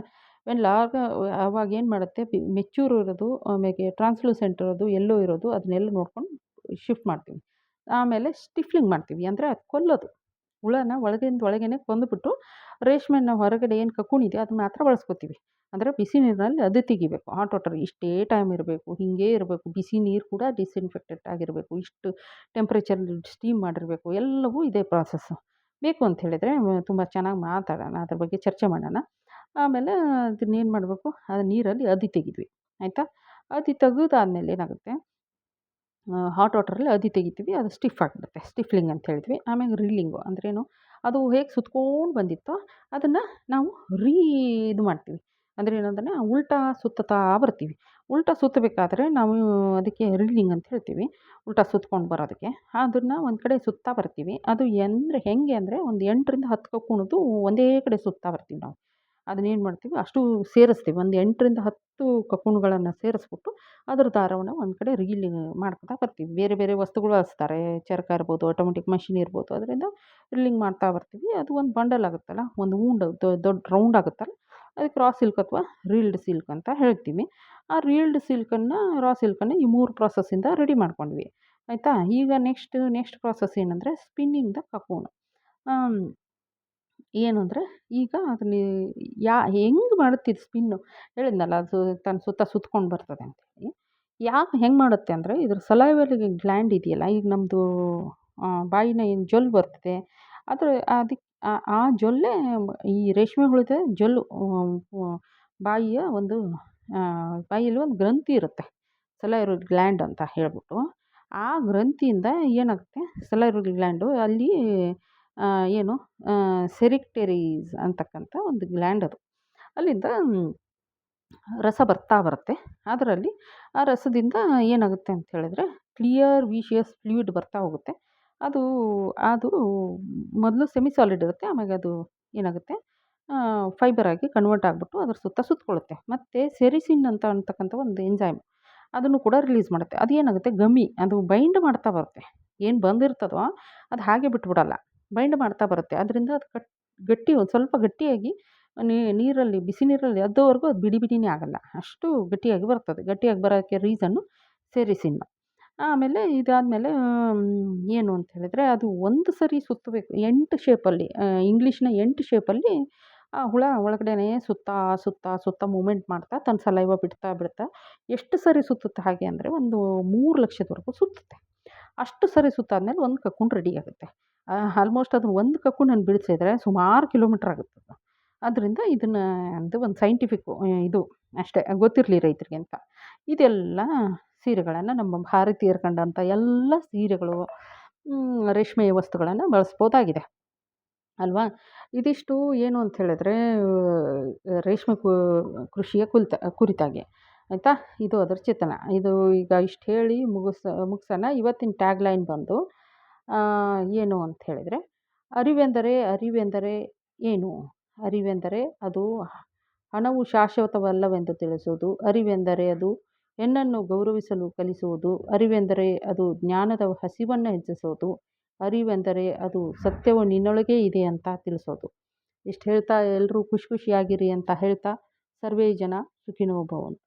ಲಾರ್ವಾ ಆವಾಗ ಏನು ಮಾಡುತ್ತೆ, ಮೆಚ್ಯೂರ್ ಇರೋದು ಆಮೇಲೆ ಟ್ರಾನ್ಸ್ಲೂಸೆಂಟ್ ಇರೋದು ಎಲ್ಲೋ ಇರೋದು ಅದನ್ನೆಲ್ಲ ನೋಡ್ಕೊಂಡು ಶಿಫ್ಟ್ ಮಾಡ್ತೀವಿ. ಆಮೇಲೆ ಸ್ಟಿಫ್ಲಿಂಗ್ ಮಾಡ್ತೀವಿ, ಅಂದರೆ ಅದು ಕೊಲ್ಲೋದು. ಹುಳನ ಒಳಗೇನೆ ಕೊಂದುಬಿಟ್ಟು ರೇಷ್ಮೆನ ಹೊರಗಡೆ ಏನು ಕಕೂನ್ ಇದೆಯೋ ಅದನ್ನ ಮಾತ್ರ ಬಳಸ್ಕೊತೀವಿ. ಅಂದರೆ ಬಿಸಿ ನೀರಿನಲ್ಲಿ ಅದು ತೆಗಿಬೇಕು. ಹಾಟ್ ವಾಟರ್ ಇಷ್ಟೇ ಟೈಮ್ ಇರಬೇಕು, ಹೀಗೇ ಇರಬೇಕು. ಬಿಸಿ ನೀರು ಕೂಡ ಡಿಸ್ಇನ್ಫೆಕ್ಟೆಡ್ ಆಗಿರಬೇಕು, ಇಷ್ಟು ಟೆಂಪ್ರೇಚರ್ ಸ್ಟೀಮ್ ಮಾಡಿರಬೇಕು. ಎಲ್ಲವೂ ಇದೇ ಪ್ರಾಸೆಸ್ಸು. ಬೇಕು ಅಂತ ಹೇಳಿದರೆ ತುಂಬ ಚೆನ್ನಾಗಿ ಮಾತಾಡೋಣ, ಅದ್ರ ಬಗ್ಗೆ ಚರ್ಚೆ ಮಾಡೋಣ. ಆಮೇಲೆ ಅದನ್ನೇನು ಮಾಡಬೇಕು, ಅದು ನೀರಲ್ಲಿ ತೆಗಿದ್ವಿ, ಆಯಿತಾ. ತೆಗೆದಾದ್ಮೇಲೆ ಏನಾಗುತ್ತೆ, ಹಾಟ್ ವಾಟರಲ್ಲಿ ತೆಗಿತೀವಿ, ಅದು ಸ್ಟಿಫ್ ಆಗಿಬಿಡುತ್ತೆ. ಸ್ಟಿಫ್ಲಿಂಗ್ ಅಂತ ಹೇಳಿದ್ವಿ. ಆಮೇಲೆ ರೀಲಿಂಗು ಅಂದ್ರೇನು, ಅದು ಹೇಗೆ ಸುತ್ಕೊಂಡು ಬಂದಿತ್ತೋ ಅದನ್ನು ನಾವು ಇದು ಮಾಡ್ತೀವಿ. ಅಂದರೆ ಏನಂದರೆ ಉಲ್ಟಾ ಸುತ್ತುತ್ತಾ ಬರ್ತೀವಿ. ಉಲ್ಟಾ ಸುತ್ತಬೇಕಾದ್ರೆ ನಾವು ಅದಕ್ಕೆ ರೀಲಿಂಗ್ ಅಂತ ಹೇಳ್ತೀವಿ. ಉಲ್ಟಾ ಸುತ್ಕೊಂಡು ಬರೋದಕ್ಕೆ ಅದನ್ನು ಒಂದು ಕಡೆ ಸುತ್ತಾ ಬರ್ತೀವಿ. ಅದು ಹೆಂಗೆ ಅಂದರೆ ಒಂದು 8ರಿಂದ 10 ಕಕೂನದು ಒಂದೇ ಕಡೆ ಸುತ್ತಾ ಬರ್ತೀವಿ ನಾವು. ಅದನ್ನೇನು ಮಾಡ್ತೀವಿ, ಅಷ್ಟು ಸೇರಿಸ್ತೀವಿ. ಒಂದು 8ರಿಂದ 10 ಕಕೂನ್ಗಳನ್ನು ಸೇರಿಸ್ಬಿಟ್ಟು ಅದ್ರ ದಾರವನ್ನು ಒಂದು ಕಡೆ ರೀಲಿಂಗ್ ಮಾಡ್ಕೊತಾ ಬರ್ತೀವಿ. ಬೇರೆ ಬೇರೆ ವಸ್ತುಗಳು ಹಚ್ತಾರೆ, ಚರಕ ಇರ್ಬೋದು, ಆಟೋಮೆಟಿಕ್ ಮಷಿನ್ ಇರ್ಬೋದು, ಅದರಿಂದ ರೀಲಿಂಗ್ ಮಾಡ್ತಾ ಬರ್ತೀವಿ. ಅದು ಒಂದು ಬಂಡಲ್ ಆಗುತ್ತಲ್ಲ, ಒಂದು ದೊಡ್ಡ ರೌಂಡ್ ಆಗುತ್ತಲ್ಲ, ಅದಕ್ಕೆ ರಾ ಸಿಲ್ಕ್ ಅಥವಾ ರೀಲ್ಡ್ ಸಿಲ್ಕ್ ಅಂತ ಹೇಳ್ತೀವಿ. ಆ ರೀಲ್ಡ್ ಸಿಲ್ಕನ್ನು, ರಾ ಸಿಲ್ಕನ್ನು ಈ 3 ಪ್ರಾಸೆಸ್ಸಿಂದ ರೆಡಿ ಮಾಡ್ಕೊಂಡ್ವಿ, ಆಯಿತಾ. ಈಗ ನೆಕ್ಸ್ಟ್ ಪ್ರಾಸೆಸ್ ಏನಂದರೆ ಸ್ಪಿನ್ನಿಂಗ್ ದ ಕಕೂನ್. ಏನು ಅಂದರೆ ಈಗ ಅದನ್ನ ಹೆಂಗೆ ಮಾಡುತ್ತೆ ಇದು ಸ್ಪಿನ್ನು, ಹೇಳಿದ್ನಲ್ಲ ಅದು ತನ್ನ ಸುತ್ಕೊಂಡು ಬರ್ತದೆ ಅಂತೇಳಿ. ಹೆಂಗೆ ಮಾಡುತ್ತೆ ಅಂದರೆ ಇದ್ರ ಸಲೈವರಿ ಗ್ಲ್ಯಾಂಡ್ ಇದೆಯಲ್ಲ, ಈಗ ನಮ್ಮದು ಬಾಯಿನ ಏನು ಜೊಲ್ಲು ಬರ್ತದೆ, ಅದಕ್ಕೆ ಆ ಜೊಲ್ಲೇ ಈ ರೇಷ್ಮೆ ಹುಳದ ಜೊಲ್ಲು. ಬಾಯಿಯ ಒಂದು ಬಾಯಲ್ಲಿ ಒಂದು ಗ್ರಂಥಿ ಇರುತ್ತೆ, ಸಲೈವರಿ ಗ್ಲ್ಯಾಂಡ್ ಅಂತ ಹೇಳ್ಬಿಟ್ಟು. ಆ ಗ್ರಂಥಿಯಿಂದ ಏನಾಗುತ್ತೆ, ಸಲೈವರಿ ಗ್ಲ್ಯಾಂಡು ಅಲ್ಲಿ ಏನು ಸೆರಿಕ್ಟೆರೀಸ್ ಅಂತಕ್ಕಂಥ ಒಂದು ಗ್ಲ್ಯಾಂಡ್ ಅದು. ಅಲ್ಲಿಂದ ರಸ ಬರ್ತಾ ಬರುತ್ತೆ. ಅದರಲ್ಲಿ ಆ ರಸದಿಂದ ಏನಾಗುತ್ತೆ ಅಂತ ಹೇಳಿದ್ರೆ ಕ್ಲಿಯರ್ ವಿಷಿಯಸ್ ಫ್ಲೂಯಿಡ್ ಬರ್ತಾ ಹೋಗುತ್ತೆ. ಅದು ಮೊದಲು ಸೆಮಿ ಸಾಲಿಡ್ ಇರುತ್ತೆ, ಆಮೇಲೆ ಅದು ಏನಾಗುತ್ತೆ, ಫೈಬರ್ ಆಗಿ ಕನ್ವರ್ಟ್ ಆಗಿಬಿಟ್ಟು ಅದ್ರ ಸುತ್ತಕೊಳ್ಳುತ್ತೆ. ಮತ್ತು ಸೆರಿಸಿನ್ ಅಂತಕ್ಕಂಥ ಒಂದು ಎಂಜೈಮ್ ಅದನ್ನು ಕೂಡ ರಿಲೀಸ್ ಮಾಡುತ್ತೆ. ಅದು ಏನಾಗುತ್ತೆ, ಅದು ಬೈಂಡ್ ಮಾಡ್ತಾ ಬರುತ್ತೆ. ಏನು ಬಂದಿರ್ತದೋ ಅದು ಹಾಗೆ ಬಿಟ್ಬಿಡಲ್ಲ, ಬೈಂಡ್ ಮಾಡ್ತಾ ಬರುತ್ತೆ. ಅದರಿಂದ ಅದು ಒಂದು ಸ್ವಲ್ಪ ಗಟ್ಟಿಯಾಗಿ ನೀರಲ್ಲಿ, ಬಿಸಿ ನೀರಲ್ಲಿ ಅದ್ದೋವರೆಗೂ ಅದು ಬಿಡಿನೇ ಆಗಲ್ಲ, ಅಷ್ಟು ಗಟ್ಟಿಯಾಗಿ ಬರ್ತದೆ. ಗಟ್ಟಿಯಾಗಿ ಬರೋಕ್ಕೆ ರೀಸನ್ನು ಸೆರಿಸಿನ್. ಆಮೇಲೆ ಇದಾದಮೇಲೆ ಏನು ಅಂತ ಹೇಳಿದ್ರೆ ಅದು ಒಂದು ಸರಿ ಸುತ್ತಬೇಕು 8 ಶೇಪಲ್ಲಿ, ಇಂಗ್ಲೀಷ್ನ 8 ಶೇಪಲ್ಲಿ ಆ ಹುಳ ಒಳಗಡೆನೇ ಸುತ್ತಾ ಮೂಮೆಂಟ್ ಮಾಡ್ತಾ ತನ್ನ ಸಲೈವ ಬಿಡ್ತಾ ಎಷ್ಟು ಸರಿ ಸುತ್ತುತ್ತೆ ಹಾಗೆ ಅಂದರೆ ಒಂದು 3 ಲಕ್ಷದವರೆಗೂ ಸುತ್ತುತ್ತೆ. ಅಷ್ಟು ಸರಿ ಸುತ್ತಾದ್ಮೇಲೆ ಒಂದು ಕಕೂನ್ ರೆಡಿ ಆಗುತ್ತೆ. ಆಲ್ಮೋಸ್ಟ್ ಅದನ್ನು ಒಂದು ಕಕೂನನ್ನು ಬಿಡಿಸಿದ್ರೆ ಸುಮಾರು ಕಿಲೋಮೀಟ್ರ್ ಆಗುತ್ತೆ. ಆದ್ದರಿಂದ ಅದು ಒಂದು ಸೈಂಟಿಫಿಕ್ಕು ಇದು ಅಷ್ಟೇ, ಗೊತ್ತಿರಲಿ ರೈತರಿಗೆ ಅಂತ. ಇದೆಲ್ಲ ಸೀರೆಗಳನ್ನು ನಮ್ಮ ಭಾರತೀಯರು ಕಂಡಂಥ ಎಲ್ಲ ಸೀರೆಗಳು, ರೇಷ್ಮೆಯ ವಸ್ತುಗಳನ್ನು ಬಳಸ್ಬೋದಾಗಿದೆ ಅಲ್ವಾ. ಇದಿಷ್ಟು ಏನು ಅಂತ ಹೇಳಿದ್ರೆ ರೇಷ್ಮೆ ಕೃಷಿಯ ಕುರಿತಾಗಿ, ಆಯಿತಾ. ಇದು ಅದರ ಚಿತ್ರಣ. ಇದು ಈಗ ಇಷ್ಟು ಹೇಳಿ ಮುಗಿಸೋಣ. ಇವತ್ತಿನ ಟ್ಯಾಗ್ಲೈನ್ ಬಂದು ಏನು ಅಂತ ಹೇಳಿದರೆ, ಅರಿವೆಂದರೆ ಏನು, ಅರಿವೆಂದರೆ ಅದು ಹಣವು ಶಾಶ್ವತವಲ್ಲವೆಂದು ತಿಳಿಸುವುದು. ಅರಿವೆಂದರೆ ಅದು ಹೆಣ್ಣನ್ನು ಗೌರವಿಸಲು ಕಲಿಸುವುದು. ಅರಿವೆಂದರೆ ಅದು ಜ್ಞಾನದ ಹಸಿವನ್ನು ಹೆಚ್ಚಿಸೋದು. ಅರಿವೆಂದರೆ ಅದು ಸತ್ಯವು ನಿನ್ನೊಳಗೇ ಇದೆ ಅಂತ ತಿಳಿಸೋದು. ಇಷ್ಟು ಹೇಳ್ತಾ ಎಲ್ಲರೂ ಖುಷಿಯಾಗಿರಿ ಅಂತ ಹೇಳ್ತಾ, ಸರ್ವೇ ಜನ ಸುಖಿನೋ ಭವಂತು.